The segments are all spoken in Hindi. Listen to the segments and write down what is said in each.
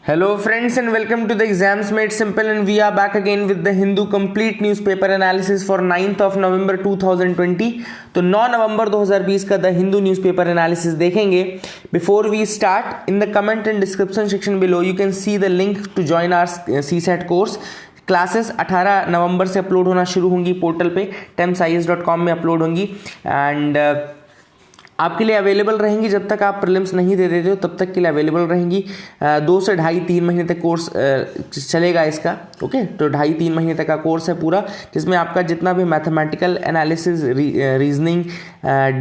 Hello friends and welcome to the Exams Made Simple, and we are back again with the Hindu complete newspaper analysis for 9th of November 2020। तो 9 नवंबर 2020 का द हिंदू न्यूज़पेपर एनालिसिस देखेंगे। Before we start, in the comment and description section below you can see the link to join our CSAT course. Classes 18 नवंबर से अपलोड होना शुरू होंगी पोर्टल पे, temsis.com में अपलोड होंगी एंड आपके लिए अवेलेबल रहेंगी जब तक आप प्रीलिम्स नहीं दे देते हो तब तक के लिए अवेलेबल रहेंगी। 2 से 2.5-3 महीने तक कोर्स चलेगा इसका। ओके, तो 2.5-3 महीने तक का कोर्स है पूरा, जिसमें आपका जितना भी mathematical analysis, reasoning,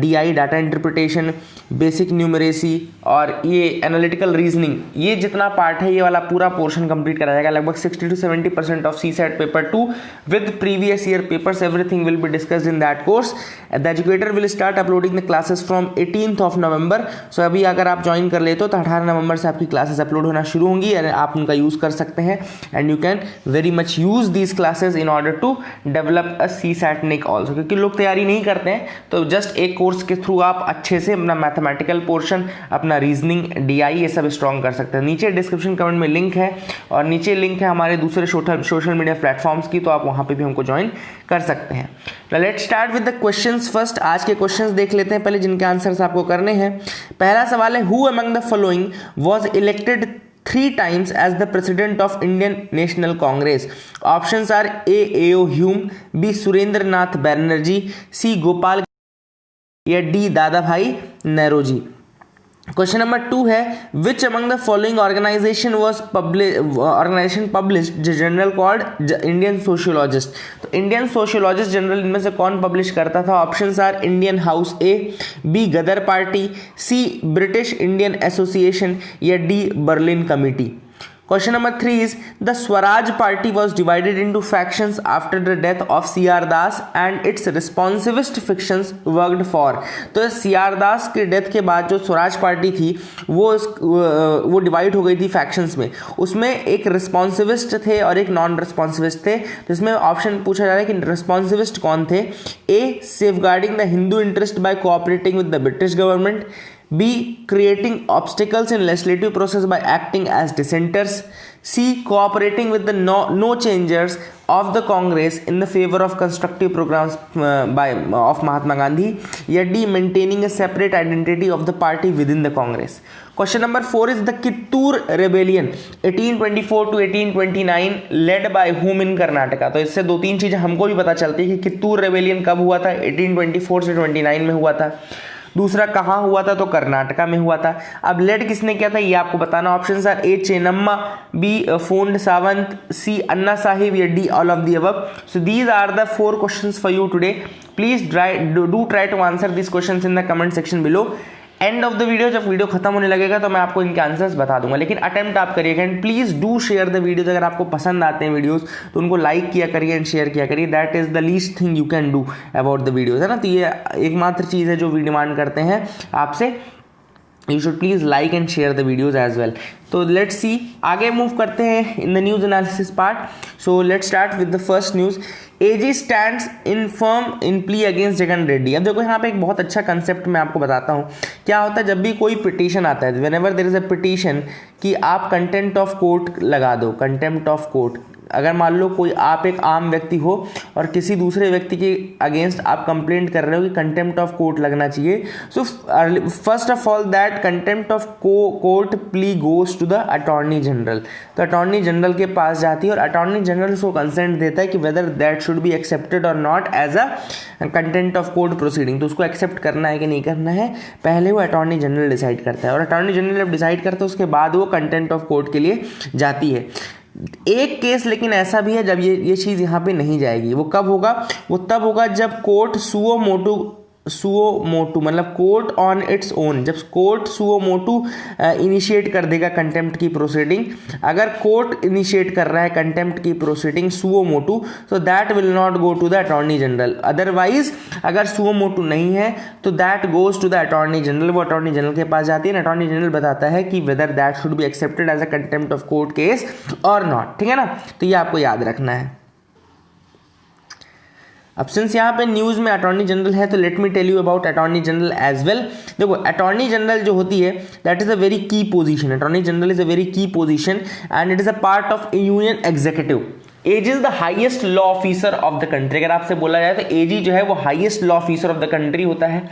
DI data interpretation, basic numeracy और ये एनालिटिकल रीजनिंग, ये जितना पार्ट है ये वाला पूरा पोर्शन कंप्लीट करा जाएगा। लगभग 60 to 70% of CSAT paper 2 with previous year papers, everything will be discussed in that course. The educator will start uploading the classes from 18th of November। सो अभी अगर आप ज्वाइन कर लेते हो तो 18 नवंबर से आपकी क्लासेस अपलोड होना शुरू होंगी और आप उनका यूज़ कर सकते हैं and you can very much use these classes in order to develop a CSAT निक ऑल्सो। क्योंकि लोग तैयारी नहीं करते हैं तो जस्ट एक कोर्स के थ्रू आप अच्छे से अपना मैथमेटिकल पोर्शन, अपना रीजनिंग, DI ये सब स्ट्रॉन्ग कर सकते हैं। नीचे डिस्क्रिप्शन कमेंट में लिंक है और नीचे लिंक है हमारे दूसरे सोशल मीडिया प्लेटफॉर्म्स की, तो आप वहाँ पे भी हमको ज्वाइन कर सकते हैं। Let's start with the questions first. आज के क्वेश्चंस देख लेते हैं पहले, जिनके आंसर्स आपको करने हैं। पहला सवाल है, who among the following was elected 3 times as the president of Indian National Congress? Options are A. A.O. Hume, B. Surendranath Banerjee, C. Gopal या D. Dadabhai Naoroji. Question number 2 है, which among the following organisation published journal called Indian sociologist? तो इंडियन सोशियोलॉजिस्ट जनरल इनमें से कौन पब्लिश करता था? Options are Indian house A, B Ghadar party, C British Indian association या D Berlin committee. Question number 3 is, the Swaraj party was divided into factions after the death of C.R. Das and its responsivist factions worked for। तो C.R. Das के डेथ के बाद जो स्वराज पार्टी थी वो डिवाइड हो गई थी फैक्शंस में। उसमें एक रिस्पॉन्सिविस्ट थे और एक नॉन रिस्पॉन्सिविस्ट थे। तो इसमें ऑप्शन पूछा जा रहा है कि रिस्पॉन्सिविस्ट कौन थे? A. Safeguarding the Hindu interest by cooperating with the British government, B. creating obstacles in legislative process by acting as dissenters, C. cooperating with the no changers of the Congress in the favor of constructive programs of Mahatma Gandhi, या D. maintaining a separate identity of the party within the Congress। Question number 4 is, the Kittur rebellion 1824 to 1829 led by whom in Karnataka? तो इससे 2-3 चीजें हमको भी पता चलती है कि कित्तूर रेबेलियन कब हुआ था। 1824 से 29 में हुआ था। दूसरा कहाँ हुआ था? तो कर्नाटका में हुआ था। अब लेड किसने किया था ये आपको बताना। Options are A Chennamma, B Phond Sawant, C Anna Sahib या D all of the above. So these are the 4 questions for you today. Please do try to answer this questions in the comment section below. End of the video, जब वीडियो खत्म होने लगेगा तो मैं आपको इनके आंसर्स बता दूंगा, लेकिन अटेम्प्ट आप करिएगा and please do share the videos. अगर आपको पसंद आते हैं वीडियोस तो उनको लाइक किया करिए एंड शेयर किया करिए। That is the least thing you can do about the videos, है ना। तो ये एकमात्र चीज़ है जो वी डिमांड करते हैं आपसे। You should please like and share the videos as well. तो लेट्स सी, आगे मूव करते हैं in the news analysis part. So let's start with the first news. AG stands in firm in plea against Jagan Reddy. अब देखो यहाँ पे एक बहुत अच्छा कंसेप्ट मैं आपको बताता हूँ। क्या होता है जब भी कोई पिटीशन आता है, whenever there is a petition, कि आप कंटेम्प्ट ऑफ कोर्ट लगा दो। कंटेम्प्ट ऑफ कोर्ट, अगर मान लो कोई आप एक आम व्यक्ति हो और किसी दूसरे व्यक्ति के अगेंस्ट आप कंप्लेंट कर रहे हो कि कंटेम्प्ट ऑफ कोर्ट लगना चाहिए, so first of all that contempt of court plea goes to the attorney general. तो अटॉर्नी जनरल के पास जाती है और अटॉर्नी जनरल उसको कंसेंट देता है कि whether that should be accepted और not as a contempt of court proceeding. तो उसको एक्सेप्ट करना है कि नहीं करना है, पहले वो अटॉर्नी जनरल डिसाइड करता है। और अटॉर्नी जनरल जब डिसाइड करता है उसके बाद वो कंटेम्प्ट ऑफ कोर्ट के लिए जाती है। एक केस लेकिन ऐसा भी है जब ये चीज़ यहाँ पे नहीं जाएगी। वो कब होगा? वो तब होगा जब कोर्ट सुओ मोटू मतलब कोर्ट ऑन इट्स ओन, जब कोर्ट सुओ मोटू इनिशिएट कर देगा कंटेम्प्ट की प्रोसीडिंग। अगर कोर्ट इनिशिएट कर रहा है कंटेम्प्ट की प्रोसीडिंग सुओ मोटू, तो that will not go to the attorney general. Otherwise अगर सुओ मोटू नहीं है तो that goes to the attorney general. वो अटॉर्नी जनरल के पास जाती है, अटॉर्नी जनरल बताता है कि whether that should be accepted as a contempt of court case और नॉट। ठीक है ना, तो ये आपको याद रखना है। अब सिंस यहाँ पे न्यूज़ में अटॉर्नी जनरल है तो let me tell you about attorney general as well. देखो अटॉर्नी जनरल जो होती है that is a very key position, attorney general is a very key position and it is a part of union executive. AG is the highest law officer of the country. अगर आपसे बोला जाए तो एजी जो है वो highest law officer of the country होता है।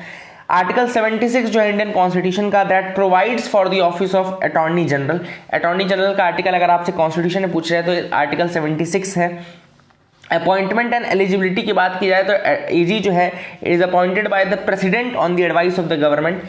आर्टिकल 76 जो है इंडियन कॉन्स्टिट्यूशन का that provides for the office of attorney general. Attorney general का आर्टिकल अगर आपसे कॉन्स्टिट्यूशन में पूछ रहे हैं तो आर्टिकल 76 है। अपॉइंटमेंट एंड एलिजिबिलिटी की बात की जाए तो एजी जो है it is appointed by the president on the advice of the government.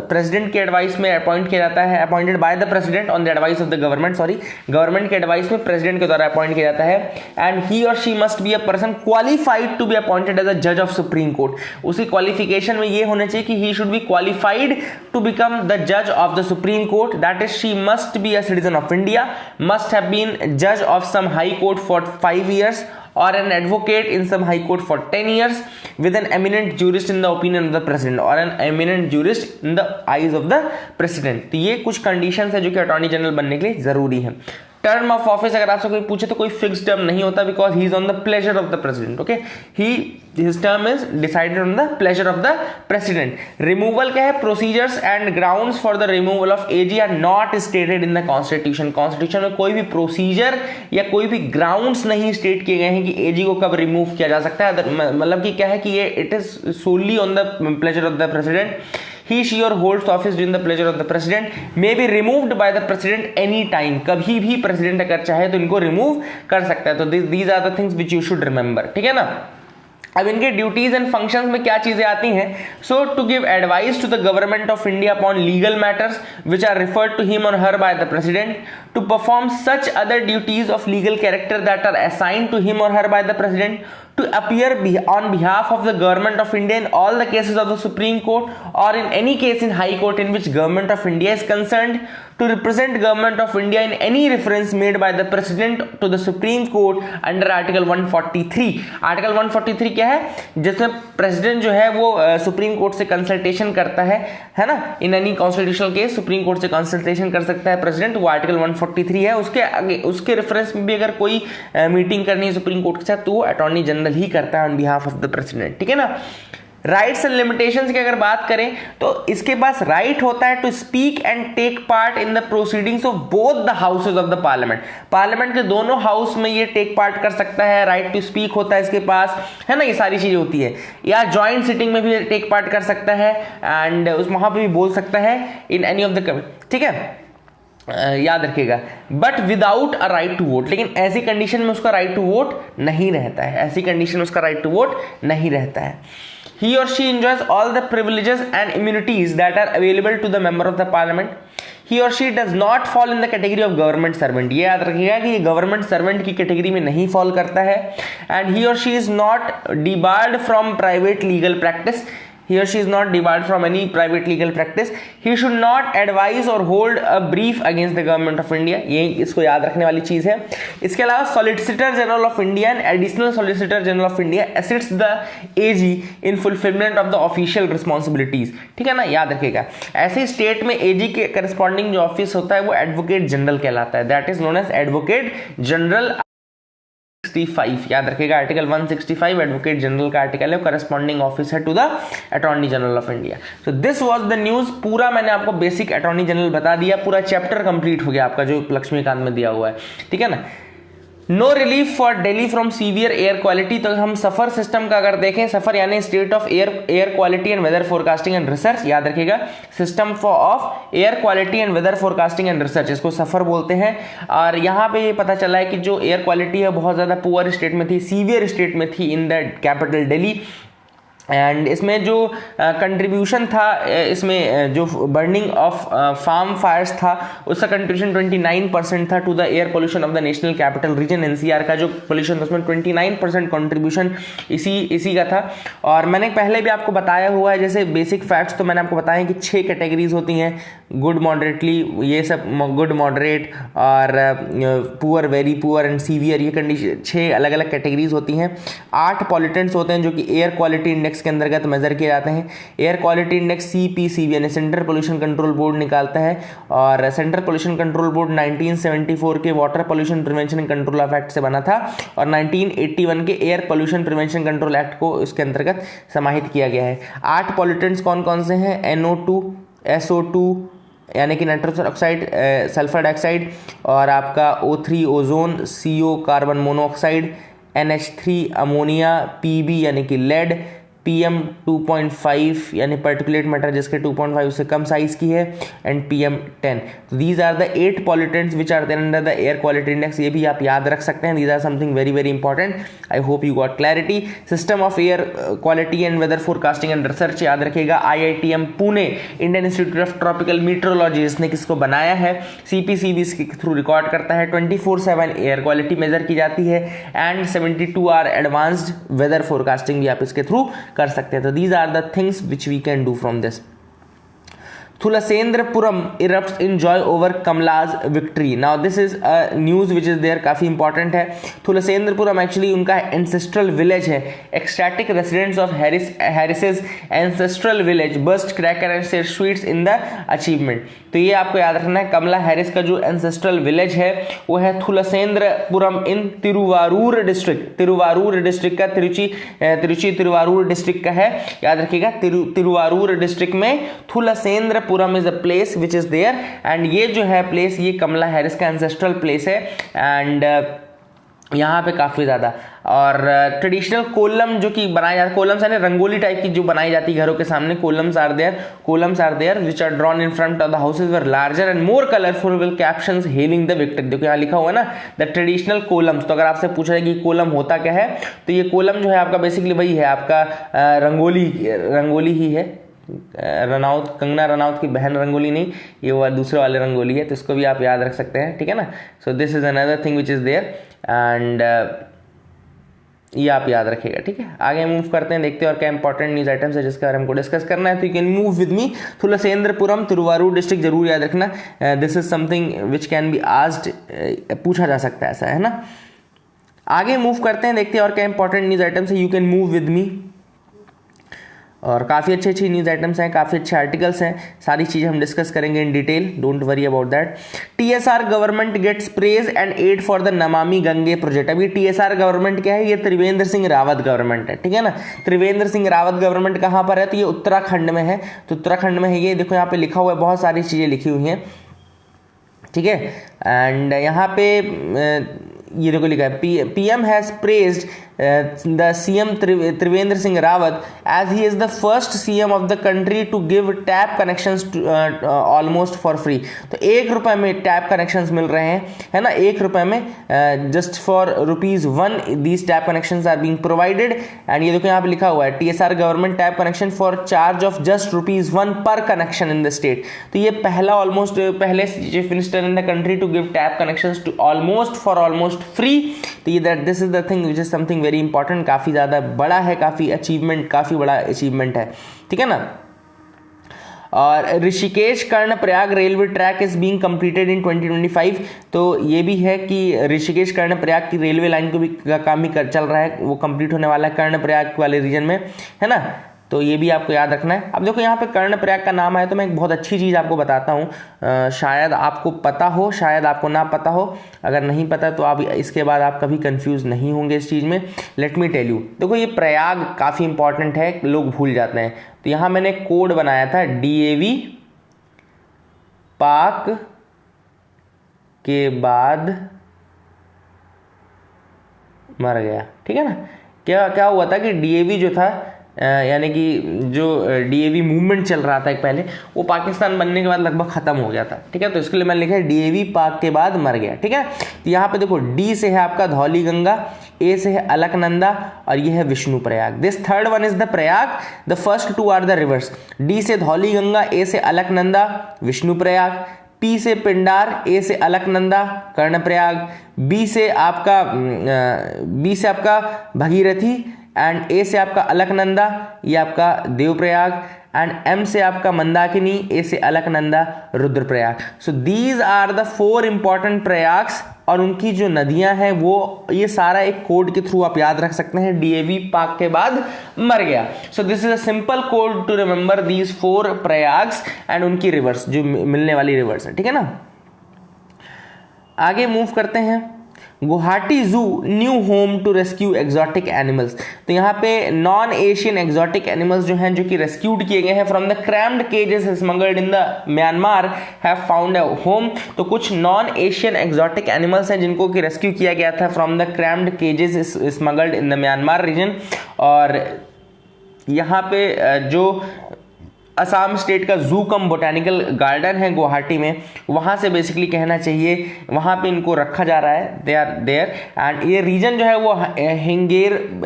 President के एडवाइस में अपॉइंट किया जाता है, appointed by the president on the advice of the government, sorry government के एडवाइस में प्रेसिडेंट के द्वारा अपॉइंट किया जाता है। एंड ही और she must be a person qualified to be appointed as a जज ऑफ सुप्रीम कोर्ट। उसकी क्वालिफिकेशन में ये होना चाहिए कि he should be qualified to become the जज of the supreme court, that is she must be a citizen of India, must have been जज of some high court for 5 years or an advocate in some high court for 10 years with an eminent jurist in the opinion of the president or an eminent jurist in the eyes of the president। तो ये कुछ कंडीशंस है जो कि अटॉर्नी जनरल बनने के लिए जरूरी है। टर्म ऑफ ऑफिस अगर आपसे कोई पूछे तो कोई फिक्स टर्म नहीं होता because he is on the pleasure of the president. Okay, his term is decided on the pleasure of the president. Removal क्या है? Procedures and grounds for the removal of AG are not stated in the constitution. Constitution में कोई भी प्रोसीजर या कोई भी ग्राउंड्स नहीं स्टेट किए गए हैं कि एजी को कब रिमूव किया जा सकता है। मतलब कि क्या है कि ये it is solely on the pleasure of the president. He, she or holds office during the pleasure of the president, may be removed by the president any time। कभी भी प्रेसिडेंट अगर चाहे तो इनको रिमूव कर सकता है। तो these are the things which you should remember, ठीक है ना। अब इनके ड्यूटीज एंड फंक्शंस में क्या चीजें आती हैं? So to give advice to the government of India upon legal matters which are referred to him और her by the president, to perform such other duties of legal character that are assigned to him और her by the president, to appear on behalf of the government of India in all the cases of the Supreme Court or in any case in High Court in which government of India is concerned, to represent government of India in any reference made by the President to the Supreme Court under Article 143। Article 143 क्या है? जिसमें प्रेसिडेंट जो है वो सुप्रीम कोर्ट से कंसल्टेशन करता है ना। In any constitutional case supreme court से कंसल्टेशन कर सकता है प्रेसिडेंट, वो आर्टिकल 143 है। उसके रेफरेंस में भी अगर कोई मीटिंग करनी है सुप्रीम कोर्ट के साथ तो वो अटॉर्नी जनरल ही करता है on behalf of the president, ठीक है ना। राइट्स एंड लिमिटेशंस की अगर बात करें तो इसके पास राइट होता है to speak and take part in the proceedings of both the houses of the parliament. Parliament के दोनों हाउस में ये टेक पार्ट कर सकता है, राइट टू स्पीक होता है इसके पास, है ना। ये सारी चीजें होती है। या ज्वाइंट सिटिंग में भी टेक पार्ट कर सकता है एंड वहां पर भी बोल सकता है in any of the committee, ठीक है। याद रखिएगा, but without a right to vote. लेकिन ऐसी कंडीशन में उसका राइट टू वोट नहीं रहता है, ऐसी कंडीशन में उसका राइट टू वोट नहीं रहता है। He or she enjoys all the privileges and immunities that are available to the member of the parliament. He or she does not fall in the category of government servant। ये याद रखिएगा कि ये गवर्नमेंट सर्वेंट की कैटेगरी में नहीं फॉल करता है। And he or she is not debarred from private legal practice। He or she is not debarred from any private legal practice। He should not advise or hold a brief against the government of India। ये इसको याद रखने वाली चीज है। इसके अलावा solicitor general of India and additional solicitor general of India assists the AG in fulfilment of the official responsibilities, ठीक है ना। याद रखिएगा, ऐसे स्टेट में एजी के करस्पॉन्डिंग जो ऑफिस होता है वो एडवोकेट जनरल कहलाता है, that is known as advocate general 165। याद रखिएगा, आर्टिकल 165 एडवोकेट जनरल का आर्टिकल है, करस्पॉन्डिंग ऑफिस है to the attorney general of India. So this was the news. पूरा मैंने आपको बेसिक अटॉर्नी जनरल बता दिया, पूरा चैप्टर कंप्लीट हो गया आपका जो लक्ष्मीकांत में दिया हुआ है, ठीक है ना। No relief for Delhi from severe air quality. तो हम सफर सिस्टम का अगर देखें, सफर यानी state of air quality and weather forecasting and research. याद रखिएगा, system of air quality and weather forecasting and research, इसको सफर बोलते हैं। और यहाँ पे ये पता चला है कि जो एयर क्वालिटी है बहुत ज़्यादा पुअर स्टेट में थी, सीवियर स्टेट में थी in the capital Delhi. And इसमें जो कंट्रीब्यूशन था, इसमें जो बर्निंग ऑफ फार्म फायर्स था उसका कंट्रीब्यूशन 29% था to the air pollution of the national capital region. NCR का जो पोल्यूशन था उसमें 29% कंट्रीब्यूशन इसी का था। और मैंने पहले भी आपको बताया हुआ है, जैसे बेसिक फैक्ट्स तो मैंने आपको बताया कि 6 कैटेगरीज होती हैं, गुड मॉडरेटली, ये सब गुड मॉडरेट और poor, very poor and severe, ये कंडीशन 6 अलग अलग कैटेगरीज होती हैं। 8 पॉल्यूटेंट्स होते हैं जो कि एयर क्वालिटी इंडेक्स इंडेक्स के अंतर्गत मेजर किए जाते हैं। एयर क्वालिटी इंडेक्स CPCB यानी सेंट्रल पोल्यूशन कंट्रोल बोर्ड निकालता है, और सेंट्रल पोल्यूशन कंट्रोल बोर्ड 1974 के water pollution prevention and control of act से बना था, और 1981 के air pollution prevention control act को इसके अंतर्गत समाहित किया गया है। 8 पॉल्यूटेंट्स कौन कौन से हैं? NO2, SO2 यानी कि नाइट्रोजन ऑक्साइड, सल्फर डाइऑक्साइड, और आपका O3 ozone, CO carbon monoxide, NH3 ammonia, PB यानी कि लेड, PM 2.5 यानी पर्टिकुलेट मैटर जिसके 2.5 से कम साइज की है, एंड PM 10। तो these are the 8 pollutants which are there under the air quality index. ये भी आप याद रख सकते हैं। These are something very very important. I hope you got clarity. System of air quality and weather forecasting and research याद रखिएगा, IITM Pune, Indian institute of tropical meteorology जिसने किसको बनाया है, CPCB इसके थ्रू रिकॉर्ड करता है। 24/7 एयर क्वालिटी मेजर की जाती है, and 72 hour advanced weather forecasting भी आप इसके थ्रू कर सकते हैं। तो these are the things which we can do from this. Thulasendrapuram erupts in joy over Kamla's victory. Now this is a news which is there, काफ़ी important है। Thulasendrapuram actually उनका ancestral village है। Ecstatic residents of Harris's ancestral village burst cracker and share sweets in the achievement। तो ये आपको याद रखना है, कमला हैरिस का जो ancestral village है वो है Thulasendrapuram in Thiruvarur district. Thiruvarur district का तिरुचि तिरुवारूर डिस्ट्रिक्ट का है, याद रखिएगा। तिरुवारूर डिस्ट्रिक्ट में Thulasendrapuram is a place which is there, and ये जो है प्लेस ये कमला हैरिस का एंसेस्ट्रल प्लेस है, एंड यहाँ पे काफ़ी ज़्यादा। और ट्रेडिशनल कोलम जो कि बनाया जाता है, कोलम्स यानी रंगोली टाइप की जो बनाई जाती है घरों के सामने, kolams are there which are drawn in front of the houses were larger and more colourful with captions hailing the victor. देखो यहाँ लिखा हुआ है ना, द ट्रेडिशनल कोलम्स। तो अगर आपसे पूछा जाए कि कोलम होता क्या है, तो ये कोलम जो है आपका बेसिकली वही है, आपका रंगोली ही है। कंगना रनौत की बहन रंगोली नहीं, ये वो दूसरे वाले रंगोली है, तो इसको भी आप याद रख सकते हैं, ठीक है ना। So this is another thing which is there, and ये आप याद रखिएगा, ठीक है। आगे मूव करते हैं, देखते हैं और क्या इंपॉर्टेंट न्यूज आइटम्स है जिसके बारे में हमको डिस्कस करना है। तो you can move with me. Thulasendrapuram Thiruvarur district जरूर याद रखना। This is something which can be asked, पूछा जा सकता है ऐसा, है ना। आगे मूव करते हैं, देखते हैं और क्या इंपॉर्टेंट न्यूज आइटम्स है। यू कैन मूव विद मी। और काफ़ी अच्छी न्यूज़ आइटम्स हैं, काफ़ी अच्छे आर्टिकल्स हैं, सारी चीज़ें हम डिस्कस करेंगे in detail, don't worry about that. TSR government gets praise and aid for the Namami Gange project. अभी TSR गवर्नमेंट क्या है, ये त्रिवेंद्र सिंह रावत गवर्नमेंट है, ठीक है ना। त्रिवेंद्र सिंह रावत गवर्नमेंट कहाँ पर है, तो ये उत्तराखंड में है। तो उत्तराखंड में है ये, देखो यहाँ पे लिखा हुआ है, बहुत सारी चीज़ें लिखी हुई हैं, ठीक है। एंड यहाँ पे ये देखो लिखा है, PM has praised the CM Trivendra Singh Rawat as he is the first CM of the country to give tap connections almost for free. तो 1 रुपये में टैप कनेक्शंस मिल रहे हैं, है ना, 1 रुपये में, just for ₹1 these tap connections are being provided. And ये देखो यहाँ पे लिखा हुआ है, TSR government tap connection for charge of just ₹1 per connection in the state. तो ये पहले chief minister in the country to give tap connections to almost free. तो ये this is the thing which is something very important, काफ़ी ज़्यादा बड़ा है, काफ़ी बड़ा अचीवमेंट है, ठीक है ना। और Rishikesh Karnaprayag railway track is being completed in 2025। तो ये भी है कि ऋषिकेश कर्णप्रयाग की रेलवे लाइन को भी का काम भी चल रहा है, वो कंप्लीट होने वाला है कर्णप्रयाग वाले रीजन में, है ना। तो ये भी आपको याद रखना है। अब देखो यहाँ पे कर्णप्रयाग का नाम आया तो मैं एक बहुत अच्छी चीज़ आपको बताता हूँ, शायद आपको पता हो, शायद आपको ना पता हो। अगर नहीं पता तो आप इसके बाद आप कभी कंफ्यूज नहीं होंगे इस चीज़ में। लेट मी टेल यू, देखो ये प्रयाग काफ़ी इंपॉर्टेंट है, लोग भूल जाते हैं। तो यहाँ मैंने कोड बनाया था, DAV पाक के बाद मर गया, ठीक है ना। क्या हुआ था कि DAV जो था, यानी कि जो DAV मूवमेंट चल रहा था एक पहले, वो पाकिस्तान बनने के बाद लगभग ख़त्म हो गया था, ठीक है। तो इसके लिए मैंने लिखा है DAV पाक के बाद मर गया, ठीक है। तो यहाँ पे देखो D से है आपका धौली गंगा, A से है अलकनंदा, और ये है Vishnu Prayag. This third one is the Prayag, the first two are the rivers. D से धौली गंगा, A से अलकनंदा, विष्णु प्रयाग। P से पिंडार, A से अलकनंदा, कर्णप्रयाग। B से आपका भगीरथी, एंड A से आपका अलकनंदा, ये आपका देवप्रयाग। एंड एम से आपका मंदाकिनी, ए से Alaknanda, Rudraprayag. So these are the 4 important Prayags, और उनकी जो नदियां हैं वो ये सारा एक कोड के थ्रू आप याद रख सकते हैं। डीएवी पाक के बाद मर गया। So this is a simple code to remember these 4 Prayags and उनकी रिवर्स, जो मिलने वाली रिवर्स है, ठीक है ना। आगे मूव करते हैं। Guwahati zoo new home to rescue exotic animals. तो यहाँ पे नॉन एशियन एक्सोटिक एनिमल्स जो हैं, जो कि रेस्क्यूड किए गए हैं from the crammed cages smuggled in the Myanmar, have found a home. तो कुछ नॉन एशियन एक्सोटिक एनिमल्स हैं जिनको कि रेस्क्यू किया गया था from the crammed cages smuggled in the Myanmar region. और यहाँ पे जो असम स्टेट का जू कम बोटेनिकल गार्डन है गुवाहाटी में, वहाँ से बेसिकली कहना चाहिए वहाँ पे इनको रखा जा रहा है। दे आर देयर एंड ये रीजन जो है वो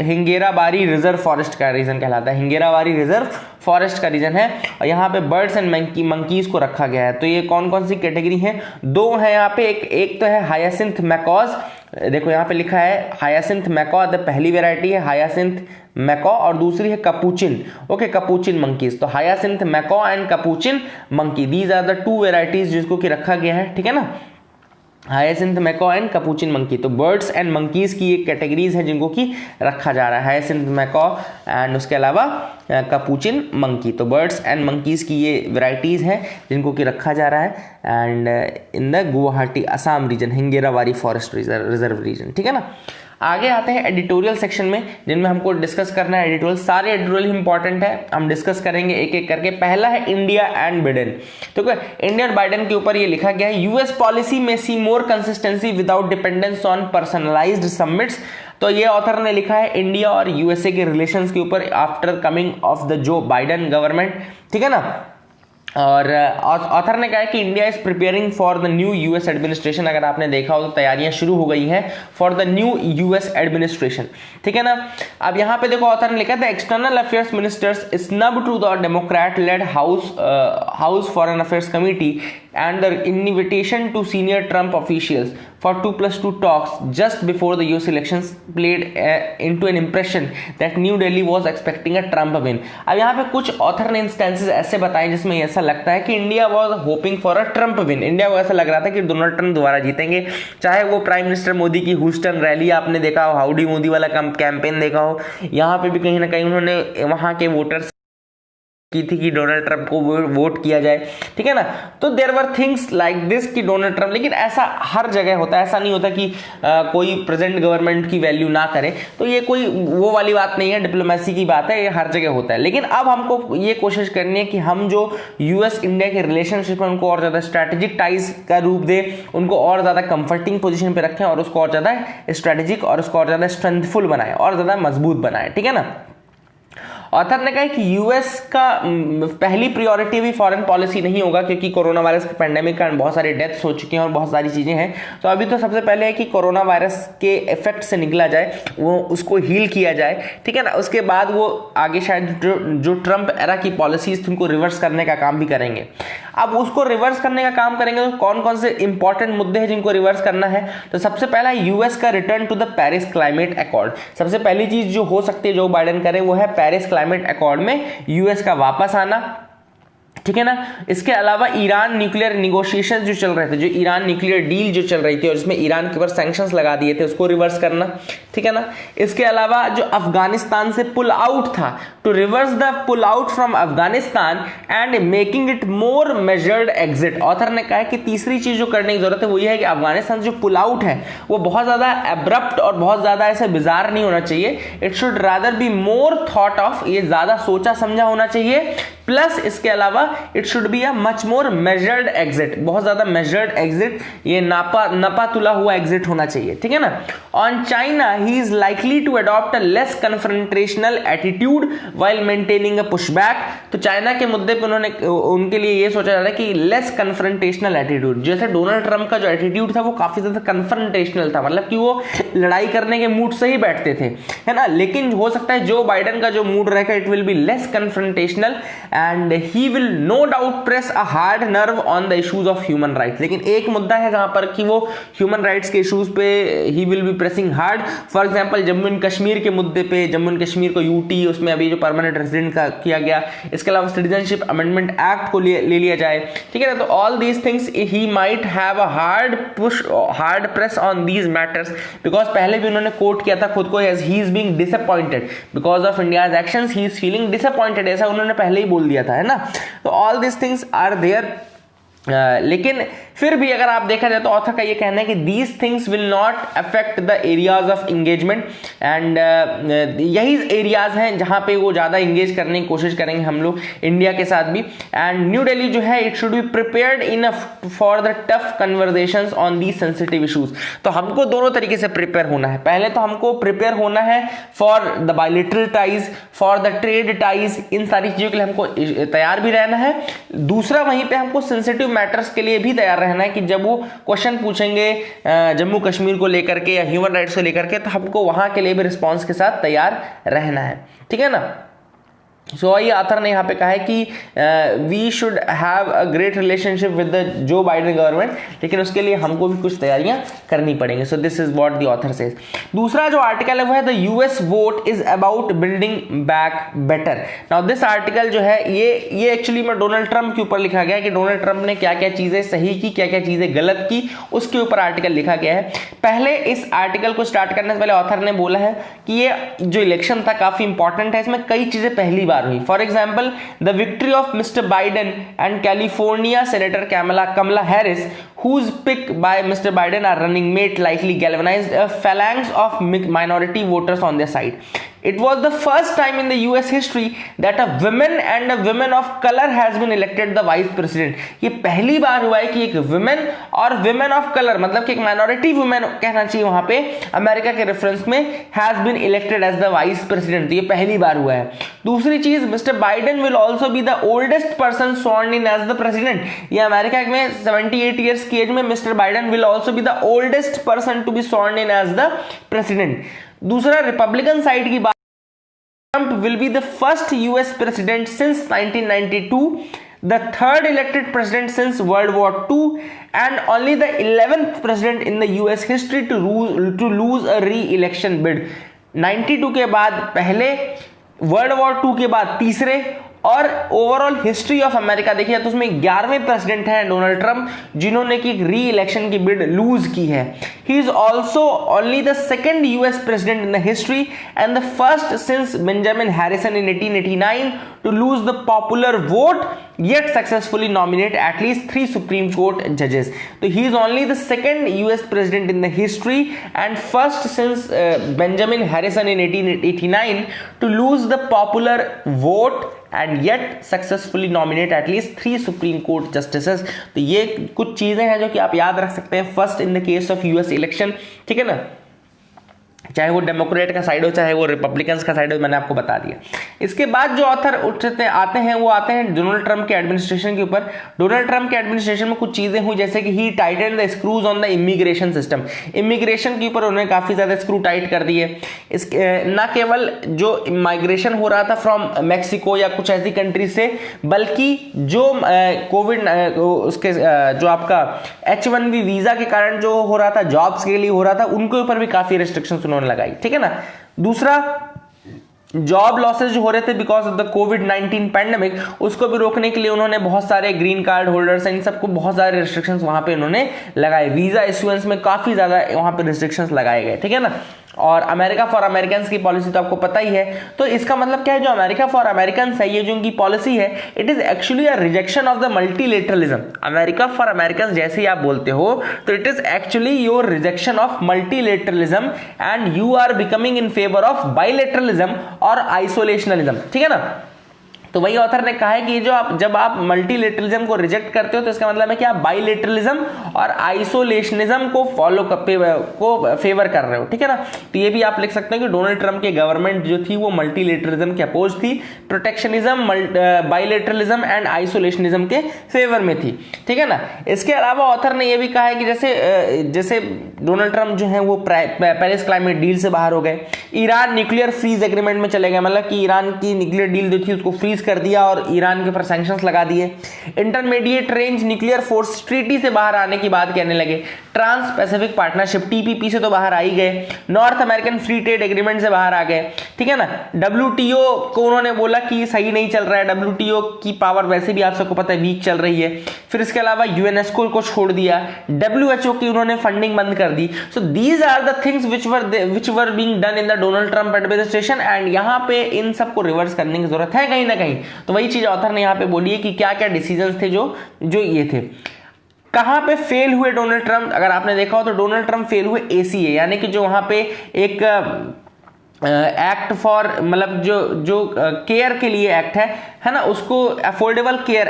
हिंगेराबारी रिजर्व फॉरेस्ट का रीजन कहलाता है। हिंगेराबारी रिजर्व फॉरेस्ट का रीजन है, और यहाँ पे बर्ड्स एंड मंकीज को रखा गया है। तो ये कौन कौन सी कैटेगरी है? 2 है यहाँ पे। एक तो है हायासिंथ मैकॉज, देखो यहाँ पे लिखा है हायासिंथ मैकॉ, द पहली वेराइटी है हायासिंथ मैकॉ, और दूसरी है कपूचिन। Okay, capuchin monkeys. तो hyacinth macaw and capuchin monkey, these are the 2 varieties जिसको कि रखा गया है, ठीक है ना। Hyacinth macaw and capuchin monkey, तो बर्ड्स एंड मंकीज की एक कैटेगरीज है जिनको कि रखा जा रहा है, हायासिंथ मैकॉ एंड उसके अलावा कपूचिन मंकी। तो बर्ड्स एंड मंकीज की ये वैरायटीज हैं जिनको कि रखा जा रहा है and in the Guwahati Assam region, Hingerabari forest reserve region, ठीक है ना। आगे आते हैं एडिटोरियल सेक्शन में, जिनमें हमको डिस्कस करना है एडिटोरियल। सारे एडिटोरियल इंपॉर्टेंट है, हम डिस्कस करेंगे एक एक करके। पहला है इंडिया एंड बाइडेन। तो इंडिया और बाइडेन के ऊपर ये लिखा गया है, यूएस पॉलिसी में see more consistency without dependence on personalized summits. तो ये ऑथर ने लिखा है इंडिया और यूएसए के रिलेशंस के ऊपर after coming of the Joe Biden government, ठीक है ना। और ऑथर ने कहा है कि India is preparing for the new US administration. अगर आपने देखा हो तो तैयारियां शुरू हो गई हैं for the new US administration, ठीक है ना। अब यहाँ पे देखो ऑथर ने लिखा था external affairs minister's snub to the democrat led house foreign affairs committee and the invitation to senior Trump officials for 2+2 talks just before the US elections played into an impression that New Delhi was expecting a Trump win। अब यहाँ पे कुछ ऑथर ने इंस्टेंसेस ऐसे बताए जिसमें ऐसा लगता है कि India was hoping for a Trump win. India को ऐसा लग रहा था कि डोनाल्ड ट्रम्प दोबारा जीतेंगे, चाहे वो प्राइम मिनिस्टर मोदी की ह्यूस्टन रैली आपने देखा हो, हाउडी मोदी वाला कैंपेन देखा हो, यहाँ पे भी कहीं ना कहीं उन्होंने वहाँ के वोटर्स की थी कि डोनाल्ड ट्रंप को वोट किया जाए, ठीक है ना। तो there were things like this कि डोनाल्ड ट्रंप, लेकिन ऐसा हर जगह होता है, ऐसा नहीं होता कि कोई प्रेजेंट गवर्नमेंट की वैल्यू ना करे। तो ये कोई वो वाली बात नहीं है, डिप्लोमेसी की बात है, ये हर जगह होता है। लेकिन अब हमको ये कोशिश करनी है कि हम जो यूएस इंडिया के रिलेशनशिप है उनको और ज़्यादा स्ट्रैटेजिक टाइज का रूप दे, उनको और ज़्यादा कंफर्टिंग पोजीशन पे रखें और उसको और ज़्यादा स्ट्रैटेजिक और उसको और ज़्यादा स्ट्रेंथफुल बनाए और ज़्यादा मजबूत बनाए, ठीक है ना। ऑथर ने कहा कि यूएस का पहली प्रायोरिटी भी फॉरेन पॉलिसी नहीं होगा, क्योंकि कोरोना वायरस के पैंडेमिक के कारण बहुत सारे डेथ्स हो चुके हैं और बहुत सारी चीज़ें हैं। तो अभी तो सबसे पहले है कि कोरोना वायरस के इफेक्ट से निकला जाए, वो उसको हील किया जाए, ठीक है ना। उसके बाद वो आगे शायद जो ट्रम्प एरा की पॉलिसीज थी उनको रिवर्स करने का काम भी करेंगे। अब उसको रिवर्स करने का काम करेंगे तो कौन कौन से इंपॉर्टेंट मुद्दे हैं जिनको रिवर्स करना है? तो सबसे पहला यूएस का return to the Paris climate accord. सबसे पहली चीज जो हो सकती है जो बाइडेन करे वो है पेरिस क्लाइमेट अकॉर्ड में यूएस का वापस आना, ठीक है ना। इसके अलावा ईरान न्यूक्लियर निगोशिएशन जो चल रहे थे, जो ईरान न्यूक्लियर डील जो चल रही थी और जिसमें ईरान के ऊपर सैंक्शंस लगा दिए थे, उसको रिवर्स करना, ठीक है ना। इसके अलावा जो अफगानिस्तान से पुल आउट था, to reverse the pull out from Afghanistan and making it more measured exit. Author ने कहा है कि तीसरी चीज जो करने की जरूरत है वो ये है कि अफगानिस्तान जो पुल आउट है वो बहुत ज्यादा एब्रप्ट और बहुत ज्यादा ऐसे बिजार नहीं होना चाहिए। It should rather be more thought of, ये ज्यादा सोचा समझा होना चाहिए। प्लस इसके अलावा it should be a much more measured exit, बहुत ज्यादा मेजर्ड एग्जिट, ये नपा तुला हुआ एग्जिट होना चाहिए, ठीक है ना। On China he is likely to adopt a less confrontational attitude while maintaining a pushback. तो चाइना के मुद्दे पे उन्होंने उनके लिए ये सोचा जा रहा है कि लेस कन्फ्रंटेशनल एटीट्यूड, जैसे डोनाल्ड ट्रंप का जो एटीट्यूड था वो काफी ज्यादा कन्फ्रंटेशनल था, मतलब कि वो लड़ाई करने के मूड से ही बैठते थे, है ना। लेकिन हो सकता है जो बाइडेन का जो मूड रहेगा it will be less confrontational and he will no doubt press a hard nerve on the issues of human rights. लेकिन एक मुद्दा है जहां पर कि वो ह्यूमन राइट्स के इश्यूज पे he will be pressing hard. For example Jammu and Kashmir के मुद्दे पे, जम्मू एंड कश्मीर को यूटी उसमें अभी जो परमानेंट रेजिडेंट का किया गया, इसके अलावा सिटीजनशिप अमेंडमेंट एक्ट को ले लिया जाए, ठीक है ना। तो all these things he might have a hard press on these matters, because पहले भी उन्होंने कोट किया था खुद को as he is being disappointed because of India's actions, he is feeling disappointed, ऐसा उन्होंने पहले ही बोल दिया था, है ना। तो all these things are there. लेकिन फिर भी अगर आप देखा जाए तो ऑथर का ये कहना है कि these things will not affect the areas of engagement, and यही एरियाज हैं जहां पे वो ज्यादा इंगेज करने की कोशिश करेंगे हम लोग इंडिया के साथ भी। एंड न्यू दिल्ली जो है it should be prepared enough for the tough conversations on these sensitive issues. तो हमको दोनों तरीके से प्रिपेयर होना है। पहले तो हमको प्रिपेयर होना है for the bilateral ties, for the trade ties, इन सारी चीजों के लिए हमको तैयार भी रहना है। दूसरा वहीं पे हमको सेंसिटिव मैटर्स के लिए भी तैयार रहना है कि जब वो क्वेश्चन पूछेंगे जम्मू कश्मीर को लेकर के या ह्यूमन राइट्स को लेकर के, तो हमको वहां के लिए भी रिस्पॉन्स के साथ तैयार रहना है, ठीक है ना। सो ये ऑथर ने यहाँ पे कहा है कि we should have a great relationship with the Joe Biden government, लेकिन उसके लिए हमको भी कुछ तैयारियां करनी पड़ेंगी। So this is what the author says. दूसरा जो आर्टिकल है वो है the US vote is about building back better. Now this article जो है ये एक्चुअली में डोनाल्ड ट्रंप के ऊपर लिखा गया है कि डोनाल्ड ट्रंप ने क्या क्या चीजें सही की, क्या क्या चीजें गलत की, उसके ऊपर आर्टिकल लिखा गया है। पहले इस आर्टिकल को स्टार्ट करने से पहले ऑथर ने बोला है कि ये जो इलेक्शन था काफी इंपॉर्टेंट है, इसमें कई चीजें पहली बार हुई। For example the victory of mister Biden and California senator Kamala Harris, whose pick by Mr. Biden are running mate likely galvanized a phalanx of minority voters on their side. It was the first time in the US history that a woman of color has been elected the vice president. ये पहली बार हुआ है कि एक women और women of color, मतलब कि एक minority woman कहना चाहिए वहां पे अमेरिका के रेफरेंस में, has been elected as the vice president. तो ये पहली बार हुआ है। दूसरी चीज, Mr. Biden will also be the oldest person sworn in as the president. ये अमेरिका में 78 years की एज में mister Biden will also be the oldest person to be sworn in as the president. दूसरा, रिपब्लिकन साइड की बात, Trump will be the first US president since 1992, the third elected president since World War II, and only the 11th president in the US history to lose a re-election bid. 92 के बाद पहले, वर्ल्ड वॉर 2 के बाद तीसरे, और ओवरऑल हिस्ट्री ऑफ अमेरिका देखिए तो उसमें 11वें प्रेसिडेंट हैं डोनाल्ड ट्रंप जिन्होंने की री इलेक्शन की बिड लूज की है। He is also only the second US president in the history and the first since Benjamin Harrison in 1889 to lose the popular vote yet successfully nominate at least 3 Supreme Court judges. So he is only the second US president in the history and first since Benjamin Harrison in 1889 to lose the popular vote and yet successfully nominate at least 3 Supreme Court justices. तो ये कुछ चीजें हैं जो कि आप याद रख सकते हैं first in the case of US election, ठीक है ना, चाहे वो डेमोक्रेट का साइड हो चाहे वो रिपब्लिकन्स का साइड हो, मैंने आपको बता दिया। इसके बाद जो ऑथर आते हैं डोनाल्ड ट्रंप के एडमिनिस्ट्रेशन के ऊपर। डोनाल्ड ट्रंप के एडमिनिस्ट्रेशन में कुछ चीजें हुई जैसे कि he tightened the screws on the immigration system. Immigration के ऊपर उन्होंने काफी ज्यादा स्क्रू टाइट कर दिए। न केवल जो माइग्रेशन हो रहा था फ्रॉम मैक्सिको या कुछ ऐसी कंट्री से, बल्कि जो कोविड उसके जो आपका H1B वीजा के कारण जो हो रहा था, जॉब्स के लिए हो रहा था, उनके ऊपर भी काफी रिस्ट्रिक्शंस उन्होंने लगाई, ठीक है ना। दूसरा, जॉब लॉसेज जो हो रहे थे because of the covid pandemic, उसको भी रोकने के लिए उन्होंने बहुत सारे ग्रीन कार्ड होल्डर्स इन सबको बहुत सारे रिस्ट्रिक्शंस वहां पे उन्होंने लगाए। वीजा इश्यूएंस में काफी ज्यादा वहां पे रिस्ट्रिक्शंस लगाए गए, ठीक है ना। और अमेरिका फॉर अमेरिकन्स की पॉलिसी तो आपको पता ही है। तो इसका मतलब क्या है, जो अमेरिका फॉर अमेरिकन्स है, ये जो उनकी पॉलिसी है, it is actually a rejection of the multilateralism. America for Americans जैसे ही आप बोलते हो तो it is actually your rejection of multilateralism and you are becoming in favour of bilateralism और आइसोलेशनलिज्म, ठीक है ना। तो वही ऑथर ने कहा है कि जब आप मल्टीलेटरलिज्म को रिजेक्ट करते हो तो इसका मतलब है कि आप बाइलेटरलिज्म और आइसोलेशनिज्म को फेवर कर रहे हो, ठीक है ना। तो ये भी आप लिख सकते हैं कि डोनाल्ड ट्रंप की गवर्नमेंट जो थी वो मल्टीलेटरलिज्म के अपोज थी, प्रोटेक्शनिज्म, बाइलेटरलिज्म एंड आइसोलेशनिज्म के फेवर में थी, ठीक है ना। इसके अलावा ऑथर ने यह भी कहा है कि जैसे डोनाल्ड ट्रंप जो है वो पेरिस क्लाइमेट डील से बाहर हो गए, ईरान न्यूक्लियर फ्रीज एग्रीमेंट में चले गए, मतलब कि ईरान की न्यूक्लियर डील जो थी उसको फ्रीज कर दिया और ईरान के ऊपर सैंक्शंस लगा दिए। Intermediate range nuclear force treaty से बाहर आने की बात कहने लगे। ट्रांस पैसिफिक पार्टनरशिप टीपीपी से तो बाहर आ ही गए। North American free trade agreement से बाहर आ गए, ठीक है ना। डब्ल्यूटीओ को उन्होंने बोला कि सही नहीं चल रहा है, डब्ल्यूटीओ की पावर वैसे भी आप सबको पता है वीक चल रही है। फिर इसके अलावा यूएनएसको को छोड़ दिया, डब्ल्यूएचओ की उन्होंने फंडिंग बंद कर दी। So these are the things which were being done in the Donald Trump administration, and यहां पे इन सबको रिवर्स करने की जरूरत है कहीं ना कहीं। तो वही चीज ऑथर ने यहां पे बोली है कि क्या क्या डिसीजंस थे जो ये थे। कहां पे फेल हुए डोनाल्ड ट्रंप, अगर आपने देखा हो तो डोनाल्ड ट्रंप फेल हुए एसीए, यानी कि जो वहां पे एक एक्ट फॉर मतलब जो केयर के लिए एक्ट है ना, उसको अफोर्डेबल केयर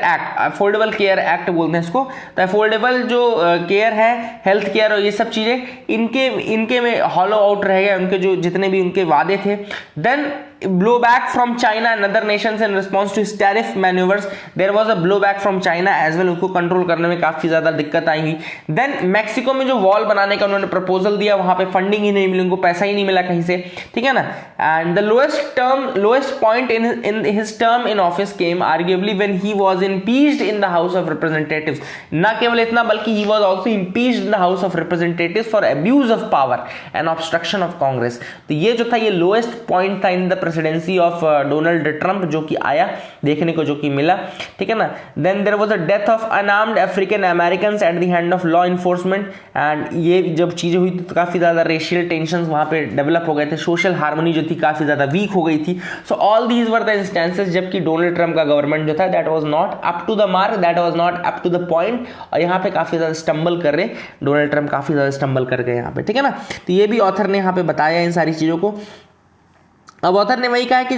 एक्ट बोलते हैं इसको। तो अफोर्डेबल जो केयर है, हेल्थ केयर और ये सब चीजें इनके में हॉलो आउट रह गए, उनके जो जितने भी उनके वादे थे। Then blowback from China and other nations in response to his tariff maneuvers, there was a blowback from China as well, उसको कंट्रोल करने में काफी ज्यादा दिक्कत आई हुई। देन मैक्सिको में जो वॉल बनाने का उन्होंने प्रपोजल दिया, वहां पे फंडिंग ही नहीं मिली, उनको पैसा ही नहीं मिला कहीं से, ठीक है ना। And the lowest point in his term in office came arguably when he was impeached in the house of representatives. ना केवल इतना बल्कि he was also impeached in the house of representatives for abuse of power and obstruction of Congress. तो ये जो था ये लोएस्ट पॉइंट था in the presidency of Donald Trump, जो कि आया देखने को, जो कि मिला, ठीक है ना। Then there was a death of unarmed African Americans at the hand of law enforcement, and ये जब चीजें हुई तो काफी ज्यादा रेशियल टेंशंस वहां पे डेवलप हो गए थे, सोशल हार्मनी जो थी काफी ज्यादा वीक हो गई थी। So all these were the instances जबकि डोनाल्ड ट्रंप का गवर्नमेंट जो था that was not up to the mark, that was not up to the point, और यहाँ पे काफी ज्यादा स्टम्बल कर रहे डोनाल्ड ट्रंप, काफी ज्यादा स्टम्बल कर गए यहाँ पे, ठीक है ना। तो ये भी ऑथर ने यहाँ पे बताया इन सारी चीजों को। अब ऑथर ने वही कहा कि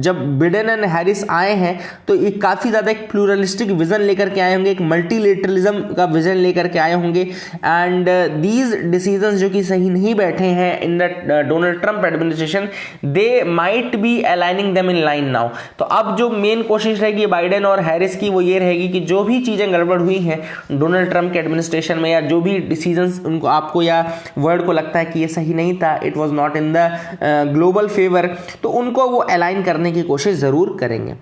जब बिडेन एंड हैरिस आए हैं तो ये काफ़ी ज़्यादा एक प्लूरलिस्टिक विजन लेकर के आए होंगे, एक मल्टीलेटरलिज्म का विजन लेकर के आए होंगे, एंड दीज डिसीजंस जो कि सही नहीं बैठे हैं in the Donald Trump administration, they might be aligning them in line now. तो अब जो मेन कोशिश रहेगी बाइडेन और हैरिस की वो ये रहेगी कि जो भी चीज़ें गड़बड़ हुई हैं डोनाल्ड ट्रंप के एडमिनिस्ट्रेशन में, या जो भी डिसीजंस उनको आपको या वर्ल्ड को लगता है कि ये सही नहीं था, it was not in the global favour, तो उनको वो अलाइन करने की कोशिश जरूर करेंगे।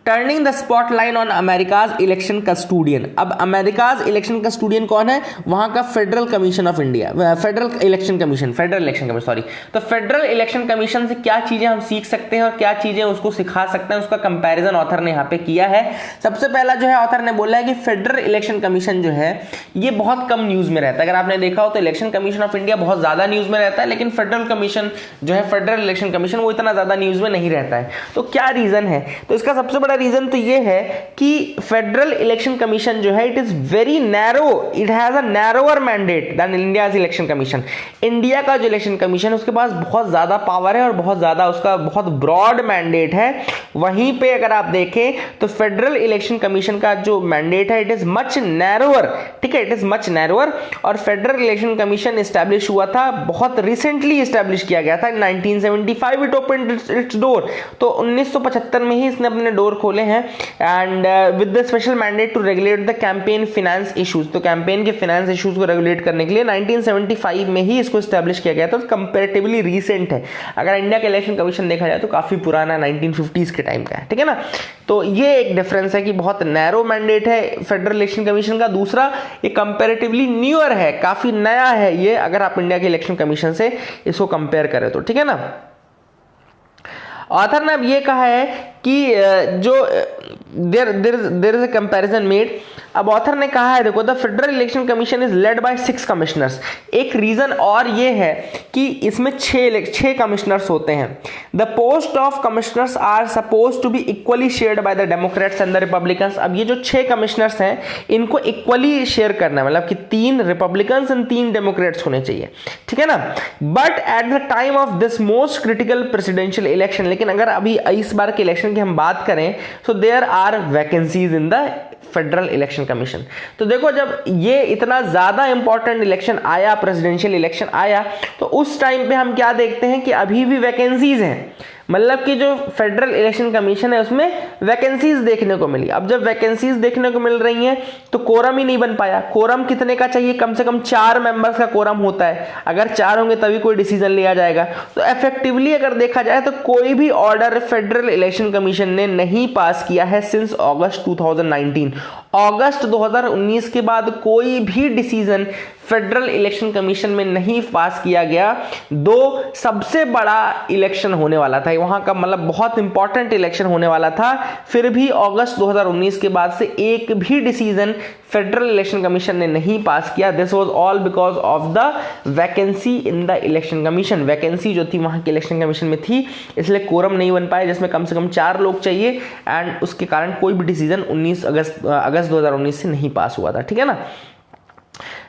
Turning the spotlight on America's election custodian. अब अमेरिकाज इलेक्शन कस्टोडियन कौन है? वहां का federal commission of India, federal election commission sorry. तो फेडरल इलेक्शन कमीशन से क्या चीजें हम सीख सकते हैं और क्या चीजें उसको सिखा सकते हैं, उसका कंपैरिजन ऑथर ने यहाँ पे किया है। सबसे पहला जो है ऑथर ने बोला है कि फेडरल इलेक्शन कमीशन जो है ये बहुत कम न्यूज में रहता है। अगर आपने देखा हो तो इलेक्शन कमीशन ऑफ इंडिया बहुत ज्यादा न्यूज में रहता है, लेकिन फेडरल कमीशन जो है, फेडरल इलेक्शन कमीशन, वो इतना ज्यादा न्यूज में नहीं रहता है। तो क्या रीजन है? तो इसका सबसे बड़ा रीजन तो ये है कि फेडरल इलेक्शन कमीशन जो है it is very narrow, it has a narrower mandate than India's election commission. India का जो इलेक्शन कमीशन है उसके पास बहुत ज्यादा पावर है और बहुत ज्यादा उसका बहुत ब्रॉड मैंडेट है। वहीं पे अगर आप देखें तो फेडरल इलेक्शन कमीशन का जो मैंडेट है इट इज मच नैरोअर, ठीक है, इट इज मच नैरोअर। और फेडरल इलेक्शन कमीशन एस्टैब्लिश हुआ था, बहुत रिसेंटली एस्टैब्लिश किया गया था, 1975 इट ओपनड इट्स डोर। तो 1975 में ही इसने अपने डोर खोले हैं, and with the special mandate to regulate the campaign finance issues. तो कैंपेन के फाइनेंस इश्यूज को रेगुलेट करने के लिए 1975 में ही इसको एस्टैब्लिश किया गया था। तो कंपैरेटिवली रीसेंट है। अगर इंडिया का इलेक्शन कमीशन देखा जाए तो काफी पुराना 1950s के टाइम का है, ठीक है ना। तो ये एक डिफरेंस है कि बहुत नैरो मैंडेट है फेडरल इलेक्शन कमीशन का। दूसरा, ये कंपैरेटिवली न्यूअर है, काफी नया है ये, अगर आप इंडिया के इलेक्शन कमीशन से इसको कंपेयर करें तो, ठीक है ना। ऑथर ने अब ये कहा है कि जो there is a comparison made. अब ऑथर ने कहा है, देखो, the federal election commission is led by 6 commissioners. एक रीजन और ये है कि इसमें 6 कमिश्नर्स होते हैं। The post of commissioners are suppose to be equally shared by the Democrats and the Republicans. अब ये जो 6 कमिश्नर्स हैं इनको इक्वली शेयर करना है, मतलब कि 3 रिपब्लिकन्स एंड 3 डेमोक्रेट्स होने चाहिए, ठीक है ना। But at the time of this most critical presidential election, लेकिन अगर अभी इस बार के इलेक्शन की हम बात करें तो there are vacancies in the federal election commission. तो देखो, जब ये इतना ज्यादा इंपॉर्टेंट इलेक्शन आया, प्रेसिडेंशियल इलेक्शन आया, तो उस टाइम पे हम क्या देखते हैं कि अभी भी वैकेंसीज हैं, मतलब कि जो फेडरल इलेक्शन कमीशन है उसमें वैकेंसीज देखने को मिली। अब जब वैकेंसीज देखने को मिल रही हैं तो कोरम ही नहीं बन पाया। कोरम कितने का चाहिए? कम से कम 4 मेंबर्स का कोरम होता है, अगर 4 होंगे तभी कोई डिसीजन लिया जाएगा। तो इफेक्टिवली अगर देखा जाए तो कोई भी ऑर्डर फेडरल इलेक्शन कमीशन ने नहीं पास किया है सिंस अगस्त 2019। अगस्त 2019 के बाद कोई भी डिसीजन फेडरल इलेक्शन कमीशन में नहीं पास किया गया। 2 सबसे बड़ा इलेक्शन होने वाला था वहां का, मतलब बहुत इंपॉर्टेंट इलेक्शन होने वाला था, फिर भी अगस्त 2019 के बाद से एक भी डिसीजन फेडरल इलेक्शन कमीशन ने नहीं पास किया। This was all because of the vacancy in the election commission. Vacancy जो थी वहां के इलेक्शन कमीशन में थी, इसलिए कोरम नहीं बन पाए जिसमें कम से कम 4 लोग चाहिए, एंड उसके कारण कोई भी डिसीजन अगस्त 2019 से नहीं पास हुआ था। ठीक है ना।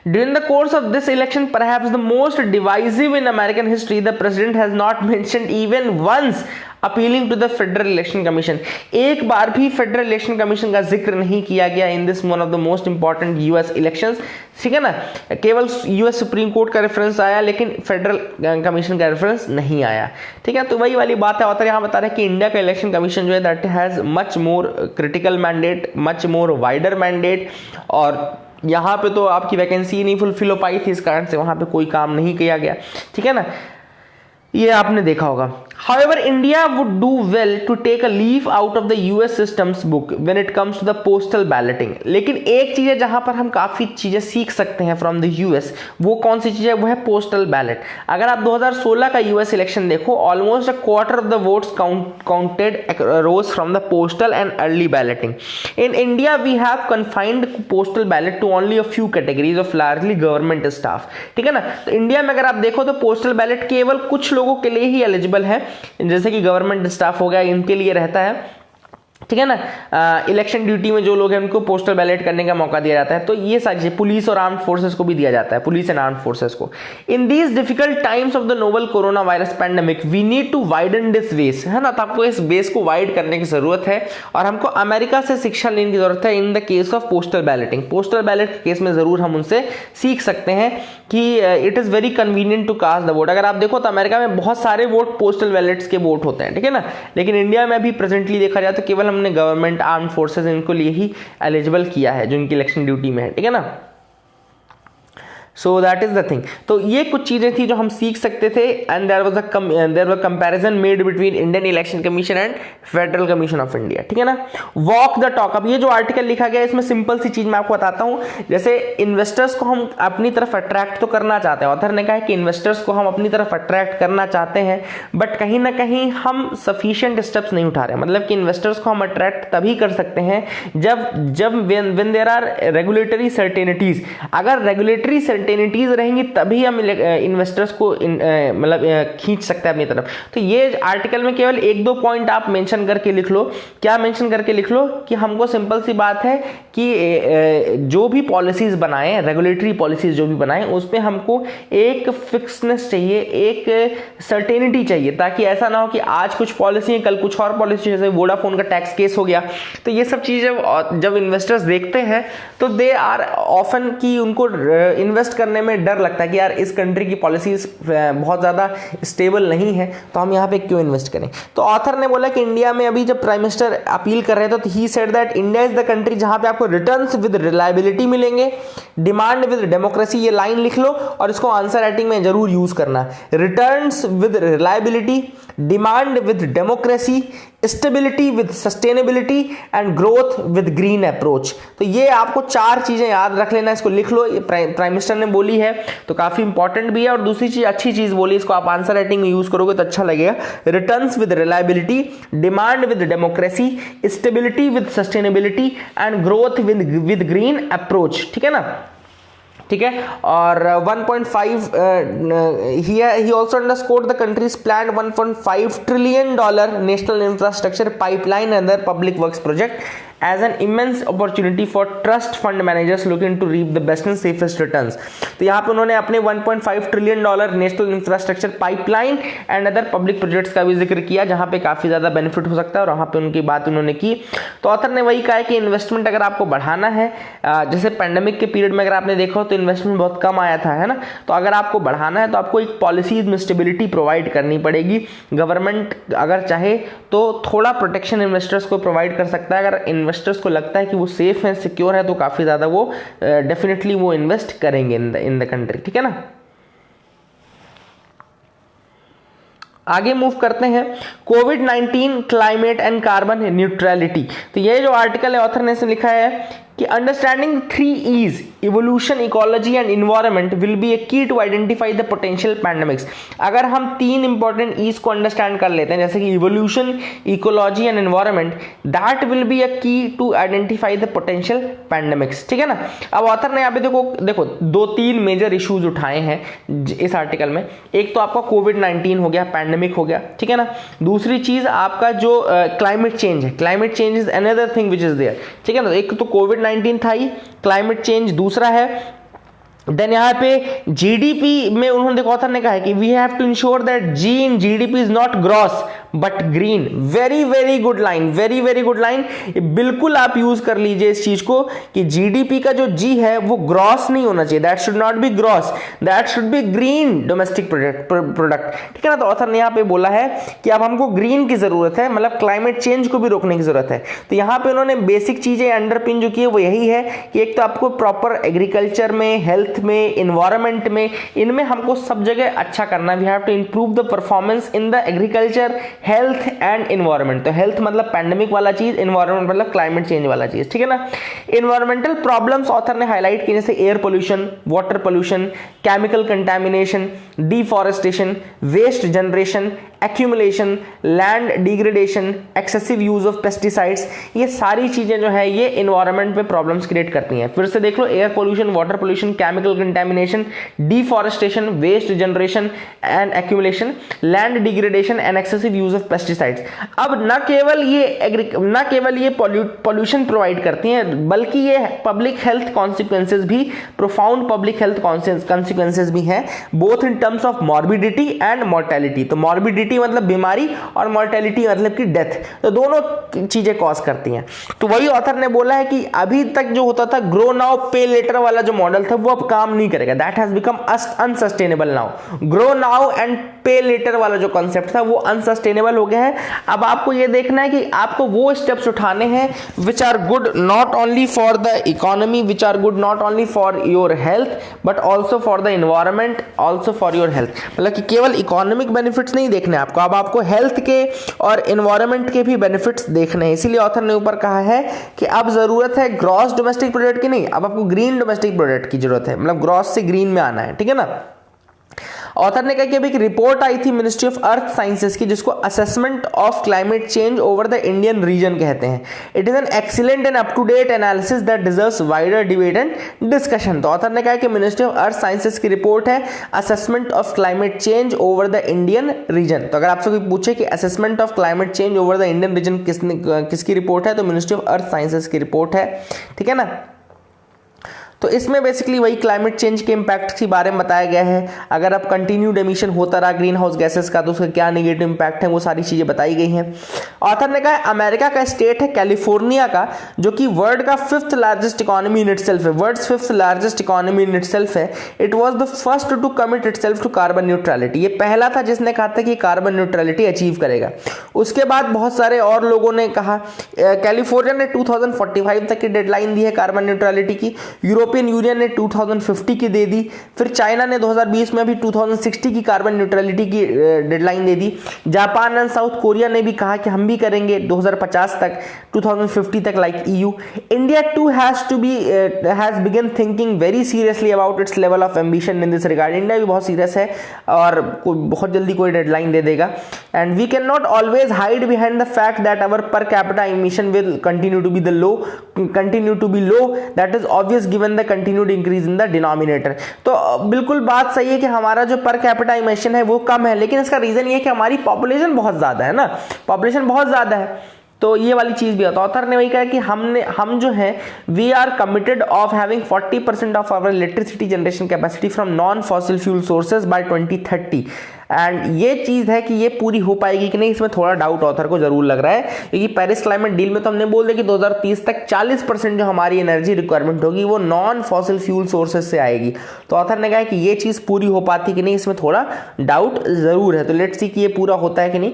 During the course of this election, perhaps the most divisive in American history, the president has not mentioned even once appealing to the Federal Election Commission. एक बार भी फेडरल इलेक्शन कमीशन का जिक्र नहीं किया गया in this one of the most important US elections. ठीक है ना। केवल यूएस सुप्रीम कोर्ट का रेफरेंस आया लेकिन फेडरल कमीशन का रेफरेंस नहीं आया। ठीक है। तो वही वाली बात है, ऑथर यहाँ बता रहे हैं कि इंडिया का इलेक्शन कमीशन जो है that has much more critical mandate, much more wider mandate, और यहाँ पे तो आपकी वैकेंसी नहीं फुलफिल हो पाई थी, इस कारण से वहाँ पे कोई काम नहीं किया गया। ठीक है ना, ये आपने देखा होगा। However, India would do well to take a leaf out of the US systems book when it comes to the postal balloting. लेकिन एक चीज है जहां पर हम काफी चीजें सीख सकते हैं फ्रॉम द यूएस, वो कौन सी चीज है? वो है पोस्टल बैलेट। अगर आप 2016 का यूएस इलेक्शन देखो, almost a quarter of the votes counted rose from the postal and early balloting. In India we have confined postal ballot to only a few categories of largely government staff. ठीक है ना। तो इंडिया में अगर आप देखो तो पोस्टल बैलेट केवल कुछ लोगों के लिए ही एलिजिबल है, जैसे कि गवर्नमेंट स्टाफ हो गया, इनके लिए रहता है। ठीक है ना। इलेक्शन ड्यूटी में जो लोग हैं उनको पोस्टल बैलेट करने का मौका दिया जाता है। तो ये सारी चीजें पुलिस और आर्म्ड फोर्सेस को भी दिया जाता है, पुलिस एंड आर्म्ड फोर्सेस को। In these difficult times of the novel corona virus pandemic we need to widen this base, है ना। तो आपको इस बेस को वाइड करने की जरूरत है और हमको अमेरिका से शिक्षा लेने की जरूरत है in the case of postal balloting. Postal ballot के केस में जरूर हम उनसे सीख सकते हैं कि it is very convenient to cast the vote. अगर आप देखो तो अमेरिका में बहुत सारे वोट पोस्टल बैलेट्स के वोट होते हैं। ठीक है ना। लेकिन इंडिया में अभी प्रेजेंटली देखा जाए तो केवल हमने गवर्नमेंट आर्म्ड फोर्सेस इनको लिए ही एलिजिबल किया है जो इनकी इलेक्शन ड्यूटी में है। ठीक है ना। सो दैट इज द थिंग। तो ये कुछ चीजें थी जो हम सीख सकते थे, and there was a comparison made between Indian election commission and federal commission of India. ठीक है ना। Walk the talk. अब ये जो आर्टिकल लिखा गया है इसमें सिंपल सी चीज मैं आपको बताता हूं। जैसे इन्वेस्टर्स को हम अपनी तरफ अट्रैक्ट तो करना चाहते हैं, ऑथर ने कहा है कि इन्वेस्टर्स को हम अपनी तरफ अट्रैक्ट करना चाहते हैं, बट कहीं ना कहीं हम सफिशिएंट स्टेप्स नहीं उठा रहे। मतलब कि इन्वेस्टर्स को हम अट्रैक्ट तभी कर सकते हैं जब व्हेन देयर आर रेगुलेटरी सर्टेनिटीज। अगर रेगुलेटरी सर्टेनिटीज रहेंगी तभी हम इन्वेस्टर्स को मतलब खींच सकते हैं अपनी तरफ। तो ये आर्टिकल में केवल 1-2 पॉइंट आप मेंशन करके लिख लो। क्या मेंशन करके लिख लो कि हमको सिंपल सी बात है कि जो भी पॉलिसीज बनाएं, रेगुलेटरी पॉलिसीज जो भी बनाएं, उसमें हमको एक फिक्सनेस चाहिए, एक सर्टेनिटी चाहिए, ताकि ऐसा ना हो कि आज कुछ पॉलिसी है कल कुछ और पॉलिसी। जैसे वोडाफोन का टैक्स केस हो गया, तो ये सब चीजें जब इन्वेस्टर्स देखते हैं तो दे आर ऑफन कि उनको इन्वेस्ट करने में डर लगता है कि यार इस कंट्री की पॉलिसीज बहुत ज्यादा स्टेबल नहीं है, तो हम यहाँ पे क्यों इन्वेस्ट करें। तो ऑथर ने बोला कि इंडिया में अभी जब प्राइम मिनिस्टर अपील कर रहे थे तो he said that India is the country जहां पे आपको रिटर्न्स विद रिलायबिलिटी मिलेंगे, डिमांड विद डेमोक्रेसी। ये लाइन लिख लो और इसको आंसर राइटिंग में जरूर यूज करना। Returns with reliability, demand with democracy, stability with sustainability and growth with green approach. तो ये आपको 4 चीजें याद रख लेना, इसको लिख लो। ये प्राइम मिनिस्टर ने बोली है तो काफी इंपॉर्टेंट भी है, और दूसरी चीज अच्छी चीज बोली, इसको आप आंसर राइटिंग में यूज करोगे तो अच्छा लगेगा। Returns with reliability, demand with democracy, stability with sustainability and growth with green approach. ठीक है ना। ठीक है। और 1.5 he also underscored the country's planned $1.5 trillion national infrastructure pipeline under public works project as an immense opportunity for trust fund managers looking to reap the best and safest returns. तो यहाँ पे उन्होंने अपने 1.5 trillion dollar national infrastructure pipeline and other public projects का भी जिक्र किया, जहाँ पे काफी ज्यादा बेनिफिट हो सकता है, और वहाँ पे उनकी बात उन्होंने की। तो ऑथर ने वही कहा है कि इन्वेस्टमेंट अगर आपको बढ़ाना है, जैसे पेंडेमिक के पीरियड में अगर आपने देखा हो तो इन्वेस्टमेंट बहुत कम आया था, है ना, तो अगर आपको बढ़ाना है तो आपको एक पॉलिसीज में स्टेबिलिटी प्रोवाइड करनी पड़ेगी। गवर्नमेंट अगर चाहे तो थोड़ा प्रोटेक्शन इन्वेस्टर्स को प्रोवाइड कर सकता है। अगर इन्वेस्टर्स को लगता है कि वो सेफ है, सिक्योर है, तो काफी ज्यादा वो डेफिनेटली वो इन्वेस्ट करेंगे इन द कंट्री, ठीक है ना। आगे मूव करते हैं, कोविड-19 क्लाइमेट एंड कार्बन न्यूट्रलिटी। तो ये जो आर्टिकल है ऑथर ने इसमें लिखा है कि understanding 3 E's evolution, ecology and environment will be a key to identify the potential pandemics. अगर हम 3 इंपॉर्टेंट E's को अंडरस्टैंड कर लेते हैं, जैसे कि evolution, ecology and environment, that will be a key to identify the potential pandemics, ठीक है ना। अब ऑथर ने यहाँ पे देखो 2-3 मेजर इश्यूज उठाए हैं इस आर्टिकल में। एक तो आपका कोविड-19 हो गया, पैंडेमिक हो गया, ठीक है ना। दूसरी चीज आपका जो क्लाइमेट चेंज है, climate change is another thing which is there, ठीक है ना। एक तो कोविड-19 था ही, क्लाइमेट चेंज दूसरा है। देन यहाँ पे जीडीपी में उन्होंने देखो ऑथर ने कहा है कि we have to ensure that G in GDP is not gross but green. Very very good line, very very good line. बिल्कुल आप यूज कर लीजिए इस चीज को कि जीडीपी का जो जी है वो ग्रॉस नहीं होना चाहिए, that should not be gross, that should be green domestic product, ठीक है ना। तो ऑथर ने यहाँ पे बोला है कि अब हमको ग्रीन की जरूरत है, मतलब क्लाइमेट चेंज को भी रोकने की जरूरत है। तो यहाँ पे उन्होंने बेसिक चीजें अंडरपिन जो की है वो यही है कि एक तो आपको प्रॉपर एग्रीकल्चर में, हेल्थ में, इन्वायरमेंट में, इनमें हमको सब जगह अच्छा करना है। We have to improve the performance in the agriculture, health and environment. तो हेल्थ मतलब पैंडेमिक वाला चीज, इन्वायरमेंट मतलब क्लाइमेट चेंज वाला चीज, ठीक है ना। इन्वायरमेंटल प्रॉब्लम्स ऑथर ने हाईलाइट की, जैसे air pollution, water pollution, chemical contamination, deforestation, waste generation, accumulation, land degradation, excessive use of pesticides. ये सारी चीजें जो है ये इन्वायरमेंट पे प्रॉब्लम्स क्रिएट करती हैं। फिर से देख लो, air pollution, water pollution, chemical contamination, deforestation, waste generation and accumulation, land degradation and excessive use of pesticides. अब न केवल ये पोल्यूशन प्रोवाइड करती हैं, बल्कि ये पब्लिक हेल्थ कॉन्सिक्वेंसेज भी, प्रोफाउंड पब्लिक हेल्थ कॉन्सिक्वेंसेज भी हैं, both in terms of morbidity and mortality. तो मॉर्बिडिटी मतलब बीमारी और मोर्टेलिटी मतलब कि डेथ, तो दोनों चीजें कॉज करती हैं। तो वही ऑथर ने बोला है कि अभी तक जो होता था ग्रो नाउ पे लेटर वाला जो मॉडल था वो अब काम नहीं करेगा, that has become unsustainable now. Grow now and पे लेटर वाला जो कॉन्सेप्ट था वो अनसस्टेनेबल हो गया है। अब आपको ये देखना है कि आपको वो स्टेप्स उठाने हैं which are good not only for the economy, which are good not only for your health but also for the environment, also for your health. मतलब कि केवल इकोनॉमिक बेनिफिट्स नहीं देखने आपको, अब आपको हेल्थ के और इन्वायरमेंट के भी बेनिफिट्स देखने हैं। इसीलिए ऑथर ने ऊपर कहा है कि अब जरूरत है ग्रॉस डोमेस्टिक प्रोडक्ट की नहीं, अब आपको ग्रीन डोमेस्टिक प्रोडक्ट की जरूरत है, मतलब ग्रॉस से ग्रीन में आना है, ठीक है ना। ऑथर ने कहा कि अभी एक रिपोर्ट आई थी मिनिस्ट्री ऑफ अर्थ साइंसेस की, जिसको assessment of climate change over the Indian region कहते हैं। It is an excellent and up to date analysis that deserves wider debate and discussion. तो ऑथर ने कहा कि मिनिस्ट्री ऑफ अर्थ साइंसेस की रिपोर्ट है assessment of climate change over the Indian region. तो अगर आपसे कोई पूछे कि assessment of climate change over the Indian region किसकी रिपोर्ट है, तो मिनिस्ट्री ऑफ अर्थ साइंसेस की रिपोर्ट है, ठीक है ना। तो इसमें बेसिकली वही क्लाइमेट चेंज के इंपैक्ट के बारे में बताया गया है। अगर अब कंटिन्यूड एमिशन होता रहा ग्रीन हाउस गैसेस का तो उसका क्या नेगेटिव इंपैक्ट है, वो सारी चीजें बताई गई हैं। ऑथर ने कहा अमेरिका का स्टेट है कैलिफोर्निया का, जो कि वर्ल्ड का 5th largest economy in itself है, world's 5th largest economy in itself है। It was the first to commit itself to carbon neutrality. ये पहला था जिसने कहा था कि कार्बन न्यूट्रलिटी अचीव करेगा। उसके बाद बहुत सारे और लोगों ने कहा। कैलिफोर्निया ने 2045 तक की डेडलाइन दी है कार्बन न्यूट्रलिटी की, यूरोपियन यूनियन ने 2050 की दे दी, फिर चाइना ने 2020 में भी 2060 की कार्बन न्यूट्रलिटी की deadline they the. Japan and south Korea ने भी कहा कि हम भी करेंगे 2050 तक, 2050 तक, like EU. India too has begun thinking very seriously about its level of ambition in this regard. India भी बहुत सीरियस है और बहुत जल्दी कोई डेडलाइन दे देगा। And we can not always hide behind the fact that our per capita emission will continue to be low, that is obvious given the continued increase in the denominator. तो बिल्कुल बात सही है कि हमारा जो पर कैपिटा इमिशन है वो कम है, लेकिन इसका रीजन ये है कि हमारी पॉपुलेशन बहुत ज्यादा है ना, पॉपुलेशन बहुत ज्यादा है। तो ये वाली चीज भी होता है। ऑथर ने वही कहा कि हम जो है we are committed of having 40% of our electricity generation capacity from non fossil fuel sources by 2030। And ये चीज है कि ये पूरी हो पाएगी कि नहीं, इसमें थोड़ा डाउट ऑथर को जरूर लग रहा है, क्योंकि पेरिस क्लाइमेट डील में तो हमने बोल दिया कि 2030 तक 40% जो हमारी एनर्जी रिक्वायरमेंट होगी वो नॉन फॉसिल फ्यूल सोर्सेज से आएगी। तो ऑथर ने कहा कि ये चीज पूरी हो पाती कि नहीं, इसमें थोड़ा डाउट जरूर है। तो लेट्स सी कि ये पूरा होता है कि नहीं।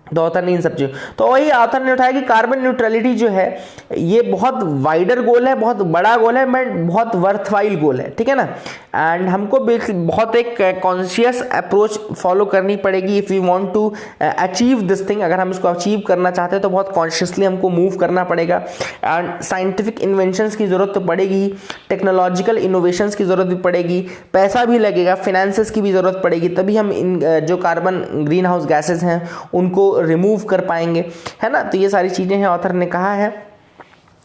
तो ऑथर ने इन सब चीज़, तो वही ऑथर ने उठाया कि कार्बन न्यूट्रलिटी जो है ये बहुत वाइडर गोल है, बहुत बड़ा गोल है, बट बहुत वर्थवाइल गोल है, ठीक है ना। एंड हमको बहुत एक कॉन्शियस अप्रोच फॉलो करनी पड़ेगी if we want to achieve this thing. अगर हम इसको अचीव करना चाहते हैं तो बहुत कॉन्शियसली हमको मूव करना पड़ेगा। एंड साइंटिफिक इन्वेंशंस की ज़रूरत तो पड़ेगी, टेक्नोलॉजिकल इनोवेशंस की ज़रूरत भी पड़ेगी, पैसा भी लगेगा, फिनेंसेस की भी ज़रूरत पड़ेगी, तभी हम इन जो कार्बन ग्रीन हाउस गैसेज हैं उनको रिमूव कर पाएंगे, है ना। तो ये सारी चीज़ें हैं, ऑथर ने कहा है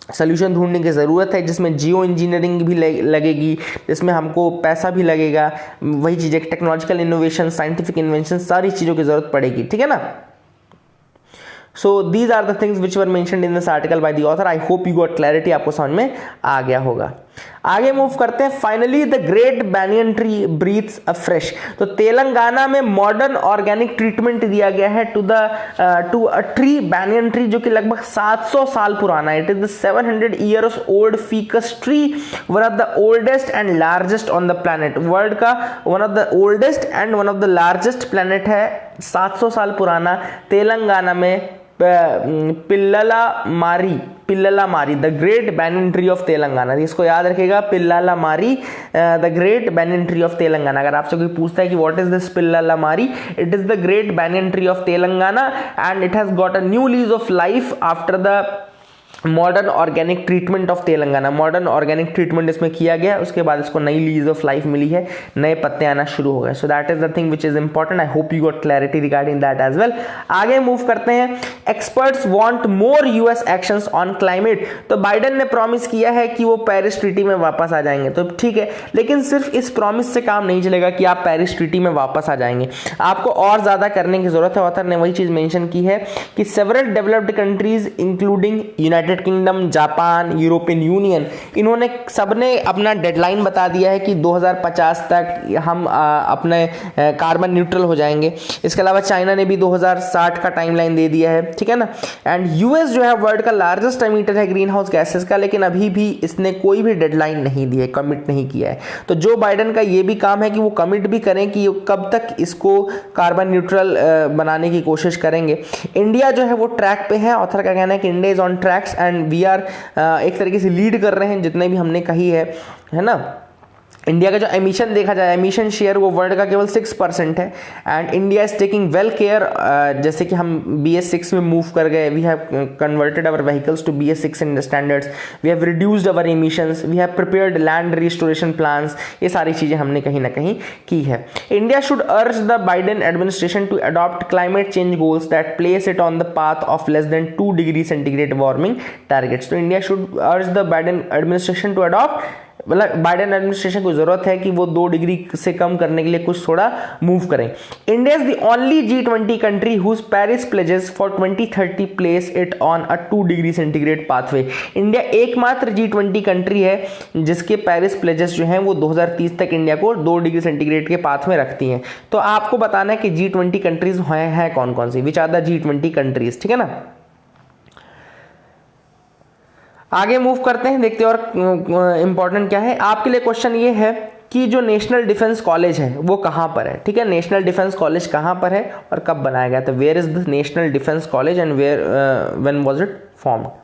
सोल्यूशन ढूंढने की ज़रूरत है, जिसमें जियो इंजीनियरिंग भी लगेगी, जिसमें हमको पैसा भी लगेगा, वही चीज़ें टेक्नोलॉजिकल इनोवेशन, साइंटिफिक इन्वेंशन, सारी चीज़ों की ज़रूरत पड़ेगी, ठीक है ना। So these are the things which were mentioned in this article by the author. I hope you got clarity, आपको समझ में आ गया होगा। आगे मूव करते हैं। Finally the great banyan tree breathes afresh. तो तेलंगाना में मॉडर्न ऑर्गेनिक ट्रीटमेंट दिया गया है to a tree, banyan tree, जो कि लगभग 700 साल पुराना है। It is the 700 years old ficus tree, one of the oldest and largest on the planet. World का one of the oldest and one of the largest planet है, 700 साल पुराना, तेलंगाना में Pillalamarri the great banyan tree of Telangana. इसको याद रखिएगा, पिल्लला मारी the great banyan tree of Telangana. अगर आपसे कोई पूछता है कि व्हाट इज दिस पिल्लला मारी, it is the great banyan tree of Telangana and it has got a new lease of life after the modern organic treatment of Telangana. Modern organic treatment इसमें किया गया, उसके बाद इसको नई लीज ऑफ लाइफ मिली है, नए पत्ते आना शुरू हो गए। So that is the thing which is important. I hope you got clarity regarding that as well. आगे मूव करते हैं। Experts want more US actions on climate. तो बाइडेन ने प्रॉमिस किया है कि वो पेरिस ट्रीटी में वापस आ जाएंगे, तो ठीक है, लेकिन सिर्फ इस प्रॉमिस से काम नहीं चलेगा कि आप पेरिस ट्रीटी में वापस आ जाएंगे, आपको और ज्यादा करने की जरूरत है। ऑथर ने वही चीज मेंशन की है कि several developed countries including United kingdom, Japan, European union, इन्होंने सबने अपना डेडलाइन बता दिया है कि 2050 तक हम अपने कार्बन न्यूट्रल हो जाएंगे। इसके अलावा चाइना ने भी 2060 का टाइमलाइन दे दिया है, ठीक है ना। एंड यूएस जो है वर्ल्ड का लार्जेस्ट एमिटर है ग्रीन हाउस गैसेस का, लेकिन अभी भी इसने कोई भी डेडलाइन नहीं दी है, कमिट नहीं किया है। तो जो बाइडेन का ये भी काम है कि वो कमिट भी करें कि कब तक इसको कार्बन न्यूट्रल बनाने की कोशिश करेंगे। इंडिया जो है वो ट्रैक पे है। ऑथर का कहना है कि India is on tracks and we are एक तरीके से लीड कर रहे हैं, जितने भी हमने कही है ना। इंडिया का जो एमिशन देखा जाए, एमिशन शेयर वो वर्ल्ड का केवल 6% है and India is taking well care. जैसे कि हम BS6 में मूव कर गए, we have converted our vehicles to BS6 in standards, we have reduced our emissions, we have prepared land restoration plans. ये सारी चीजें हमने कहीं ना कहीं की है। India should urge the Biden administration to adopt climate change goals that place it on the path of less than 2 degree centigrade warming targets. तो India should urge the Biden administration to adopt, मतलब बाइडेन एडमिनिस्ट्रेशन को जरूरत है कि वो 2 डिग्री से कम करने के लिए कुछ थोड़ा मूव करें। India is the only G20 country whose Paris pledges for 2030 place it on a 2 degree centigrade pathway. India एकमात्र G20 कंट्री है जिसके पेरिस प्लेजेस जो हैं वो 2030 तक इंडिया को 2 डिग्री सेंटीग्रेड के पाथ में रखती हैं। तो आपको बताना है कि G20 कंट्रीज हैं कौन कौन सी, which are the G20 countries, ठीक है ना। आगे मूव करते हैं, देखते हैं और इंपॉर्टेंट क्या है आपके लिए। क्वेश्चन ये है कि जो नेशनल डिफेंस कॉलेज है वो कहाँ पर है, ठीक है। नेशनल डिफेंस कॉलेज कहाँ पर है और कब बनाया गया, तो where is the national defence college and where when was it formed.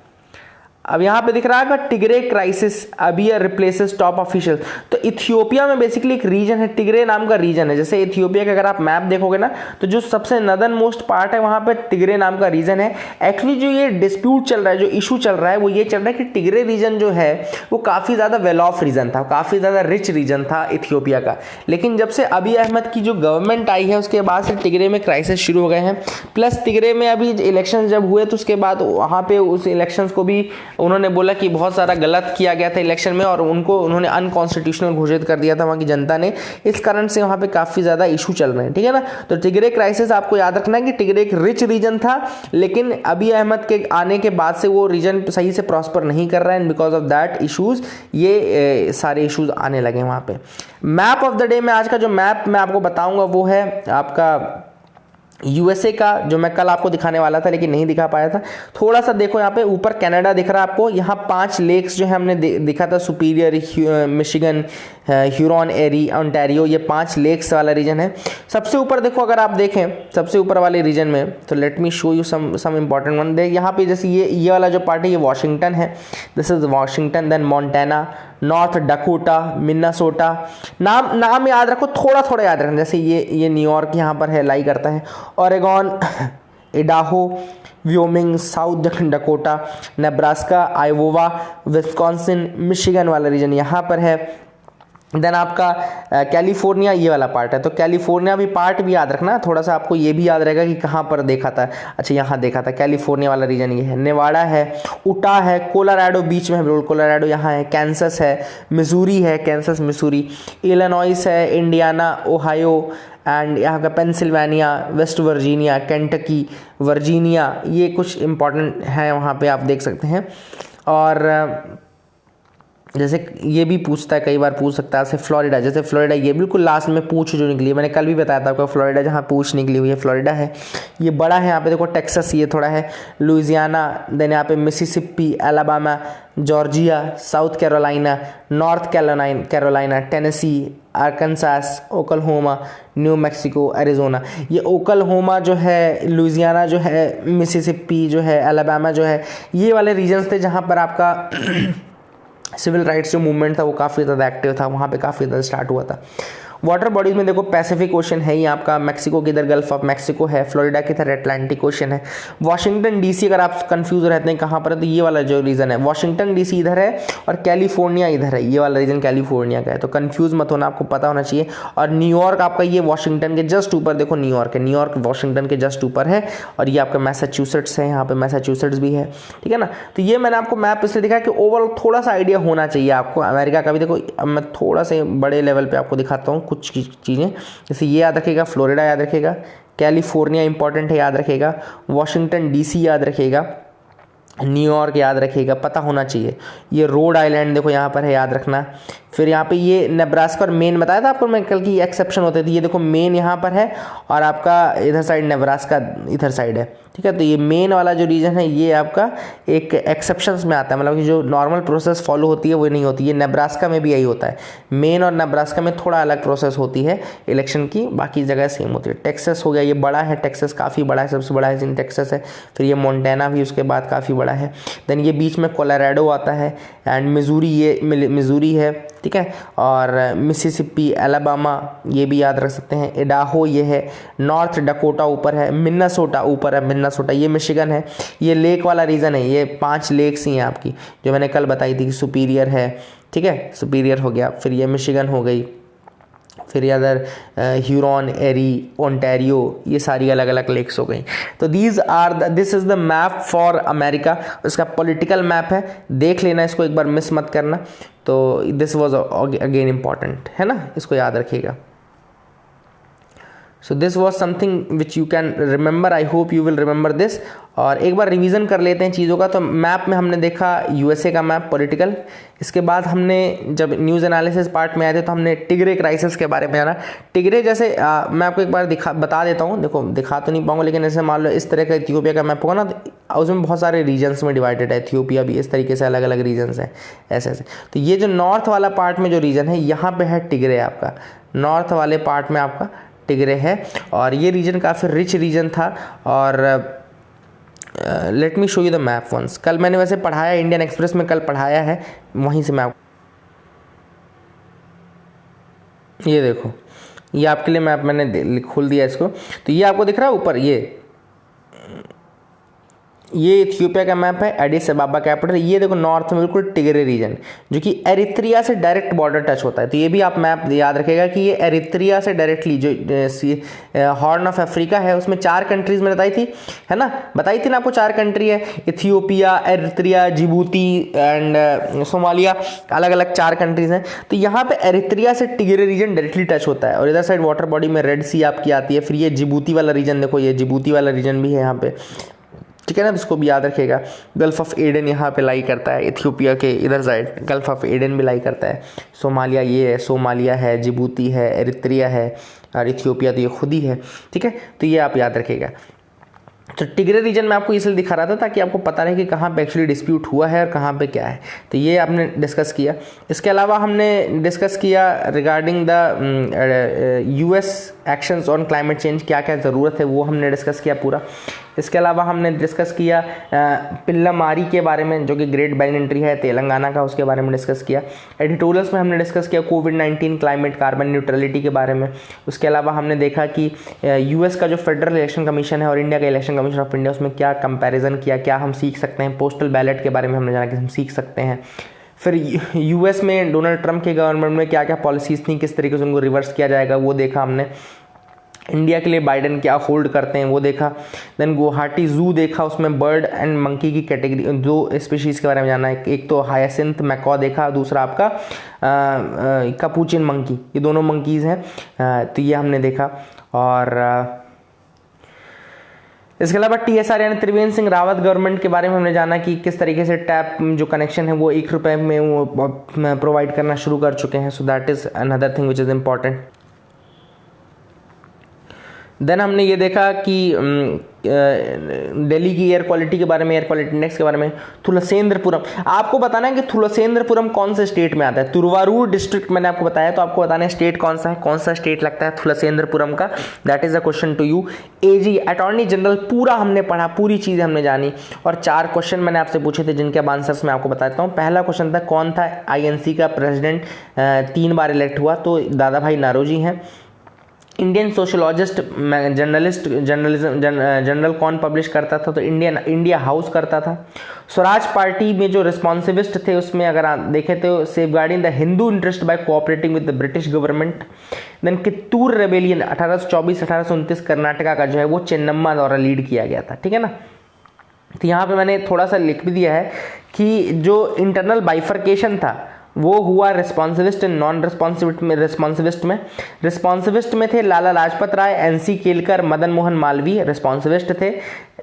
अब यहाँ पे दिख रहा है टिग्रे क्राइसिस अभी रिप्लेसेस टॉप ऑफिशियल। तो इथियोपिया में बेसिकली एक रीजन है, टिग्रे नाम का रीजन है। जैसे इथियोपिया का अगर आप मैप देखोगे ना, तो जो सबसे नदर्न मोस्ट पार्ट है वहाँ पे टिग्रे नाम का रीजन है। एक्चुअली जो ये डिस्प्यूट चल रहा है, जो इशू चल रहा है, वो ये चल रहा है कि टिग्रे रीजन जो है वो काफ़ी ज़्यादा वेल ऑफ रीजन था, काफ़ी ज़्यादा रिच रीजन था इथियोपिया का। लेकिन जब से अभी अहमद की जो गवर्नमेंट आई है उसके बाद से टिग्रे में क्राइसिस शुरू हो गए हैं। प्लस टिग्रे में अभी इलेक्शन जब हुए तो उसके बाद वहाँ पे उस इलेक्शन को भी उन्होंने बोला कि बहुत सारा गलत किया गया था इलेक्शन में और उन्होंने अनकॉन्स्टिट्यूशनल घोषित कर दिया था वहाँ की जनता ने, इस कारण से वहाँ पे काफ़ी ज़्यादा इशू चल रहे हैं, ठीक है ना। तो टिग्रे क्राइसिस आपको याद रखना है कि टिग्रे एक रिच रीजन था, लेकिन अभी अहमद के आने के बाद से वो रीजन सही से प्रॉस्पर नहीं कर रहा है, and because of that issues ये सारे इशूज़ आने लगे वहाँ पे। मैप ऑफ द डे में आज का जो मैप मैं आपको बताऊंगा वो है आपका यूएसए का, जो मैं कल आपको दिखाने वाला था लेकिन नहीं दिखा पाया था। थोड़ा सा देखो यहाँ पे ऊपर कनाडा दिख रहा है आपको, यहाँ 5 लेक्स जो है हमने दिखा था, सुपीरियर, मिशिगन, ह्यूरॉन, एरी, ओंटारियो, ये 5 लेक्स वाला रीजन है। सबसे ऊपर देखो, अगर आप देखें सबसे ऊपर वाले रीजन में, तो let me show you some important one. देख यहाँ पे जैसे ये वाला जो पार्ट है ये वॉशिंगटन है, this is Washington, then Montana, North Dakota, Minnesota. नाम याद रखो, थोड़ा थोड़ा याद रखना, जैसे ये न्यूयॉर्क यहाँ पर है, लाई करता है, Oregon, Idaho, Wyoming, south Dakota, Nebraska, Iowa, Wisconsin, Michigan वाला रीजन यहाँ पर है। देन आपका कैलिफोर्निया ये वाला पार्ट है, तो कैलिफोर्निया भी पार्ट भी याद रखना, थोड़ा सा आपको ये भी याद रहेगा कि कहाँ पर देखा था। अच्छा यहाँ देखा था, कैलिफोर्निया वाला रीजन ये है। नेवाडा है, उटा है, कोलोराडो बीच में है, बिल्कुल कोलोराडो यहाँ है, कैंसस है, मिसूरी है, कैंसस मिसूरी, इलिनॉइस है, इंडियाना, ओहायो, एंड यहाँ का Pennsylvania, West Virginia, Kentucky, Virginia, ये कुछ इंपॉर्टेंट है वहाँ पे आप देख सकते हैं। और जैसे ये भी पूछता है, कई बार पूछ सकता है, जैसे फ्लोरिडा, जैसे फ्लोरिडा ये बिल्कुल लास्ट में पूछ जो निकली है, मैंने कल भी बताया था आपको, फ्लोरिडा जहाँ पूछ निकली हुई है फ्लोरिडा है, ये बड़ा है। यहाँ पे देखो टेक्सास ये थोड़ा है, लुइजियाना, देन यहाँ पे Mississippi, Alabama, Georgia, South Carolina, North Carolina, Tennessee, Arkansas, Oklahoma, New Mexico, Arizona. ये ओकलहोमा जो है, लुइजियाना जो है, मिसिसिपी जो है, अलाबामा जो है, ये वाले रीजन्स थे जहाँ पर आपका सिविल राइट्स जो मूवमेंट था वो काफ़ी ज़्यादा एक्टिव था, वहाँ पे काफ़ी ज़्यादा स्टार्ट हुआ था। वाटर बॉडीज में देखो पैसिफिक ओशन है ही आपका, मैक्सिको की इधर गल्फ ऑफ मैक्सिको है, फ्लोरिडा की इधर अटलांटिक ओशन है। वाशिंगटन डीसी, अगर आप कंफ्यूज रहते हैं कहाँ पर है, तो ये वाला जो रीजन है वाशिंगटन डीसी इधर है और कैलिफोर्निया इधर है, ये वाला रीजन कैलिफोर्निया का है, तो कंफ्यूज मत होना, आपको पता होना चाहिए। और न्यूयॉर्क आपका ये वाशिंगटन के जस्ट ऊपर, देखो न्यूयॉर्क है, न्यूयॉर्क वाशिंगटन के जस्ट ऊपर है, और ये आपका मैसाचुसेट्स है, यहाँ पे मैसाचुसेट्स भी है, ठीक है ना। तो ये मैंने आपको मैप इसलिए दिखाया कि ओवरऑल थोड़ा सा आइडिया होना चाहिए आपको अमेरिका का भी। देखो अब मैं थोड़ा से बड़े लेवल पे आपको दिखाता हूँ कुछ चीज़ें, जैसे ये याद रखिएगा, फ्लोरिडा याद रखिएगा, कैलिफोर्निया इंपॉर्टेंट है याद रखिएगा, वाशिंगटन डीसी याद रखिएगा, न्यूयॉर्क याद रखिएगा, पता होना चाहिए। ये रोड आइलैंड देखो यहाँ पर है, याद रखना। फिर यहाँ पे ये नेब्रास्का और मेन बताया था आपको मैं कल की एक्सेप्शन होते थे, ये देखो मेन यहाँ पर है और आपका इधर साइड नेब्रास्का इधर साइड है, ठीक है। तो ये मेन वाला जो रीजन है ये आपका एक एक्सेप्शंस में आता है, मतलब कि जो नॉर्मल प्रोसेस फॉलो होती है वो नहीं होती है। नेब्रास्का में भी यही होता है, मेन और नेब्रास्का में थोड़ा अलग प्रोसेस होती है इलेक्शन की, बाकी जगह सेम होती है। टेक्सास हो गया, ये बड़ा है, टेक्सास काफ़ी बड़ा है, सबसे बड़ा है टेक्सास है। फिर ये मोंटाना भी उसके बाद काफ़ी बड़ा है। देन ये बीच में कोलोराडो आता है, एंड मिजूरी, ये मिजूरी है, ठीक है। और मिसिसिपी, अलाबामा ये भी याद रख सकते हैं। इडाहो ये है, नॉर्थ डकोटा ऊपर है, मिन्नासोटा ऊपर है, मिन्नासोटा ये मिशिगन है। ये लेक वाला रीजन है, ये 5 लेक्स ही हैं आपकी जो मैंने कल बताई थी कि सुपीरियर है, ठीक है, सुपीरियर हो गया। फिर ये मिशिगन हो गई, फिर इधर ह्यूरॉन, एरी, ओंटारियो, ये सारी अलग अलग लेक्स हो गई। तो this is the map for America, इसका पॉलिटिकल मैप है, देख लेना इसको एक बार, मिस मत करना। तो दिस वाज अगेन इम्पॉर्टेंट है ना, इसको याद रखिएगा। So this was something which you can remember, I hope you will remember this. और एक बार रिवीजन कर लेते हैं चीज़ों का। तो मैप में हमने देखा यूएसए का मैप पॉलिटिकल, इसके बाद हमने जब न्यूज़ एनालिसिस पार्ट में आए थे तो हमने टिग्रे क्राइसिस के बारे में जाना। टिग्रे जैसे मैं आपको एक बार बता देता हूँ, देखो दिखा तो नहीं पाऊंगा, लेकिन ऐसे मान लो इस तरह का इथियोपिया का मैप होगा ना, तो उसमें बहुत सारे रीजन्स में डिवाइडेड है, इथियोपिया भी इस तरीके से अलग अलग रीजन्स हैं ऐसे ऐसे। तो ये जो नॉर्थ वाला पार्ट में जो रीजन है यहाँ पे है टिग्रे, आपका नॉर्थ वाले पार्ट में आपका टिग्रे है, और ये रीजन काफ़ी रिच रीजन था। और let me show you the map once, कल मैंने वैसे पढ़ाया, इंडियन एक्सप्रेस में कल पढ़ाया है, वहीं से मैं आपको ये देखो, ये आपके लिए मैप मैंने खोल दिया इसको। तो ये आपको दिख रहा है ऊपर, ये इथियोपिया का मैप है, एडिस अबाबा कैपिटल। ये देखो नॉर्थ में बिल्कुल टिग्रे रीजन जो कि एरिथ्रिया से डायरेक्ट बॉर्डर टच होता है। तो ये भी आप मैप याद रखेगा कि ये एरिथ्रिया से डायरेक्टली जो हॉर्न ऑफ अफ्रीका है उसमें 4 कंट्रीज में बताई थी, है ना, बताई थी ना आपको 4 कंट्री है, इथियोपिया, एरिथ्रिया, जिबूती एंड सोमालिया, अलग अलग 4 कंट्रीज हैं। तो यहाँ पे एरिथ्रिया से टिग्रे रीजन डायरेक्टली टच होता है और इधर साइड वाटर बॉडी में रेड सी आपकी आती है। फिर ये जिबूती वाला रीजन देखो, ये जिबूती वाला रीजन भी है यहाँ पे, ठीक है ना, तो इसको भी याद रखिएगा। गल्फ ऑफ एडन यहाँ पे लाई करता है, इथियोपिया के इधर साइड गल्फ ऑफ एडन भी लाई करता है। सोमालिया ये है, सोमालिया है, जिबूती है, एरिथ्रिया है और इथियोपिया तो ये खुद ही है, ठीक है, तो ये आप याद रखिएगा। तो टिग्रे रीजन में आपको इसलिए दिखा रहा था ताकि आपको पता रहे कि कहाँ पे एक्चुअली डिस्प्यूट हुआ है और कहाँ पे क्या है। तो ये आपने डिस्कस किया। इसके अलावा हमने डिस्कस किया regarding the US actions on climate change, क्या क्या ज़रूरत है वो हमने डिस्कस किया पूरा। इसके अलावा हमने डिस्कस किया पिल्लामारी के बारे में जो कि ग्रेट बैरियर एंट्री है तेलंगाना का, उसके बारे में डिस्कस किया। एडिटोरियल्स में हमने डिस्कस किया कोविड-19, क्लाइमेट, कार्बन न्यूट्रलिटी के बारे में। उसके अलावा हमने देखा कि यूएस का जो फेडरल इलेक्शन कमीशन है और इंडिया का इलेक्शन कमीशन ऑफ इंडिया, उसमें क्या कंपैरिजन किया, क्या हम सीख सकते हैं। पोस्टल बैलेट के बारे में हमने जाना कि हम सीख सकते हैं। फिर यूएस में डोनाल्ड ट्रंप के गवर्नमेंट में क्या क्या पॉलिसीज़ थी, किस तरीके से उनको रिवर्स किया जाएगा वो देखा हमने। इंडिया के लिए बाइडेन क्या होल्ड करते हैं वो देखा। देन गुवाहाटी जू देखा, उसमें बर्ड एंड मंकी की कैटेगरी 2 स्पीशीज़ के बारे में जाना है। एक तो हायासिंथ मैकॉ देखा, दूसरा आपका कपूचिन मंकी, ये दोनों मंकीज़ हैं, तो ये हमने देखा। और इसके अलावा TSR यानी त्रिवेंद्र सिंह रावत गवर्नमेंट के बारे में हमने जाना कि किस तरीके से टैप जो कनेक्शन है वो 1 रुपये में वो प्रोवाइड करना शुरू कर चुके हैं। So that is another thing which is important. Then हमने ये देखा कि दिल्ली की एयर क्वालिटी के बारे में, एयर क्वालिटी इंडेक्स के बारे में। थुलसेंद्रपुरम, आपको बताना है कि थुलसेंद्रपुरम कौन से स्टेट में आता है। तुरवारूर डिस्ट्रिक्ट मैंने आपको बताया, तो आपको बताना है स्टेट कौन सा है, कौन सा स्टेट लगता है थुलसेंद्रपुरम का। That is a question to you. AG attorney general पूरा हमने पढ़ा, पूरी चीज़ें हमने जानी और 4 क्वेश्चन मैंने आपसे पूछे थे जिनके अब आंसर्स मैं आपको बताता हूँ। पहला क्वेश्चन था कौन था INC का प्रेसिडेंट 3 बार इलेक्ट हुआ, तो दादा भाई नारोजी हैं। इंडियन सोशलॉजिस्ट जर्नल कौन पब्लिश करता था, तो इंडिया हाउस करता था। स्वराज पार्टी में जो रिस्पॉन्सिविस्ट थे उसमें अगर आप देखें तो safeguarding the Hindu interest by cooperating with the British government. Then Kittur rebellion 1824-1829 Karnataka का जो है वो चेन्नम्मा द्वारा लीड किया गया था, ठीक है ना। तो यहाँ पे मैंने थोड़ा सा लिख भी दिया है कि जो इंटरनल बाइफर्केशन था वो हुआ रिस्पॉन्सिविस्ट एंड नॉन रिस्पॉन्सिविस्ट में। रिस्पॉन्सिविस्ट में थे लाला लाजपत राय, NC केलकर, मदन मोहन मालवीय। रिस्पॉन्सिविस्ट थे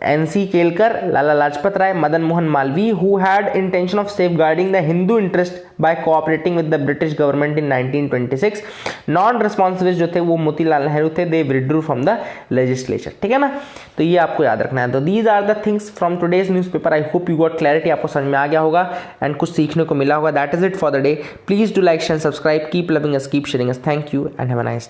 NC Kelkar, Lala Lajpat Rai, Madan Mohan Malaviya, who had intention of safeguarding the Hindu interest by cooperating with the British government in 1926। Non responsivist जो थे वो मोतीलाल नेहरू थे, they withdrew from the legislature, ठीक है ना। तो ये आपको याद रखना है। तो these are the things from today's newspaper. I hope you got clarity, आपको समझ में आ गया होगा एंड कुछ सीखने को मिला होगा। That is it for the day. Please do like, share, subscribe. Keep loving us, keep sharing us. Thank you and have a nice day.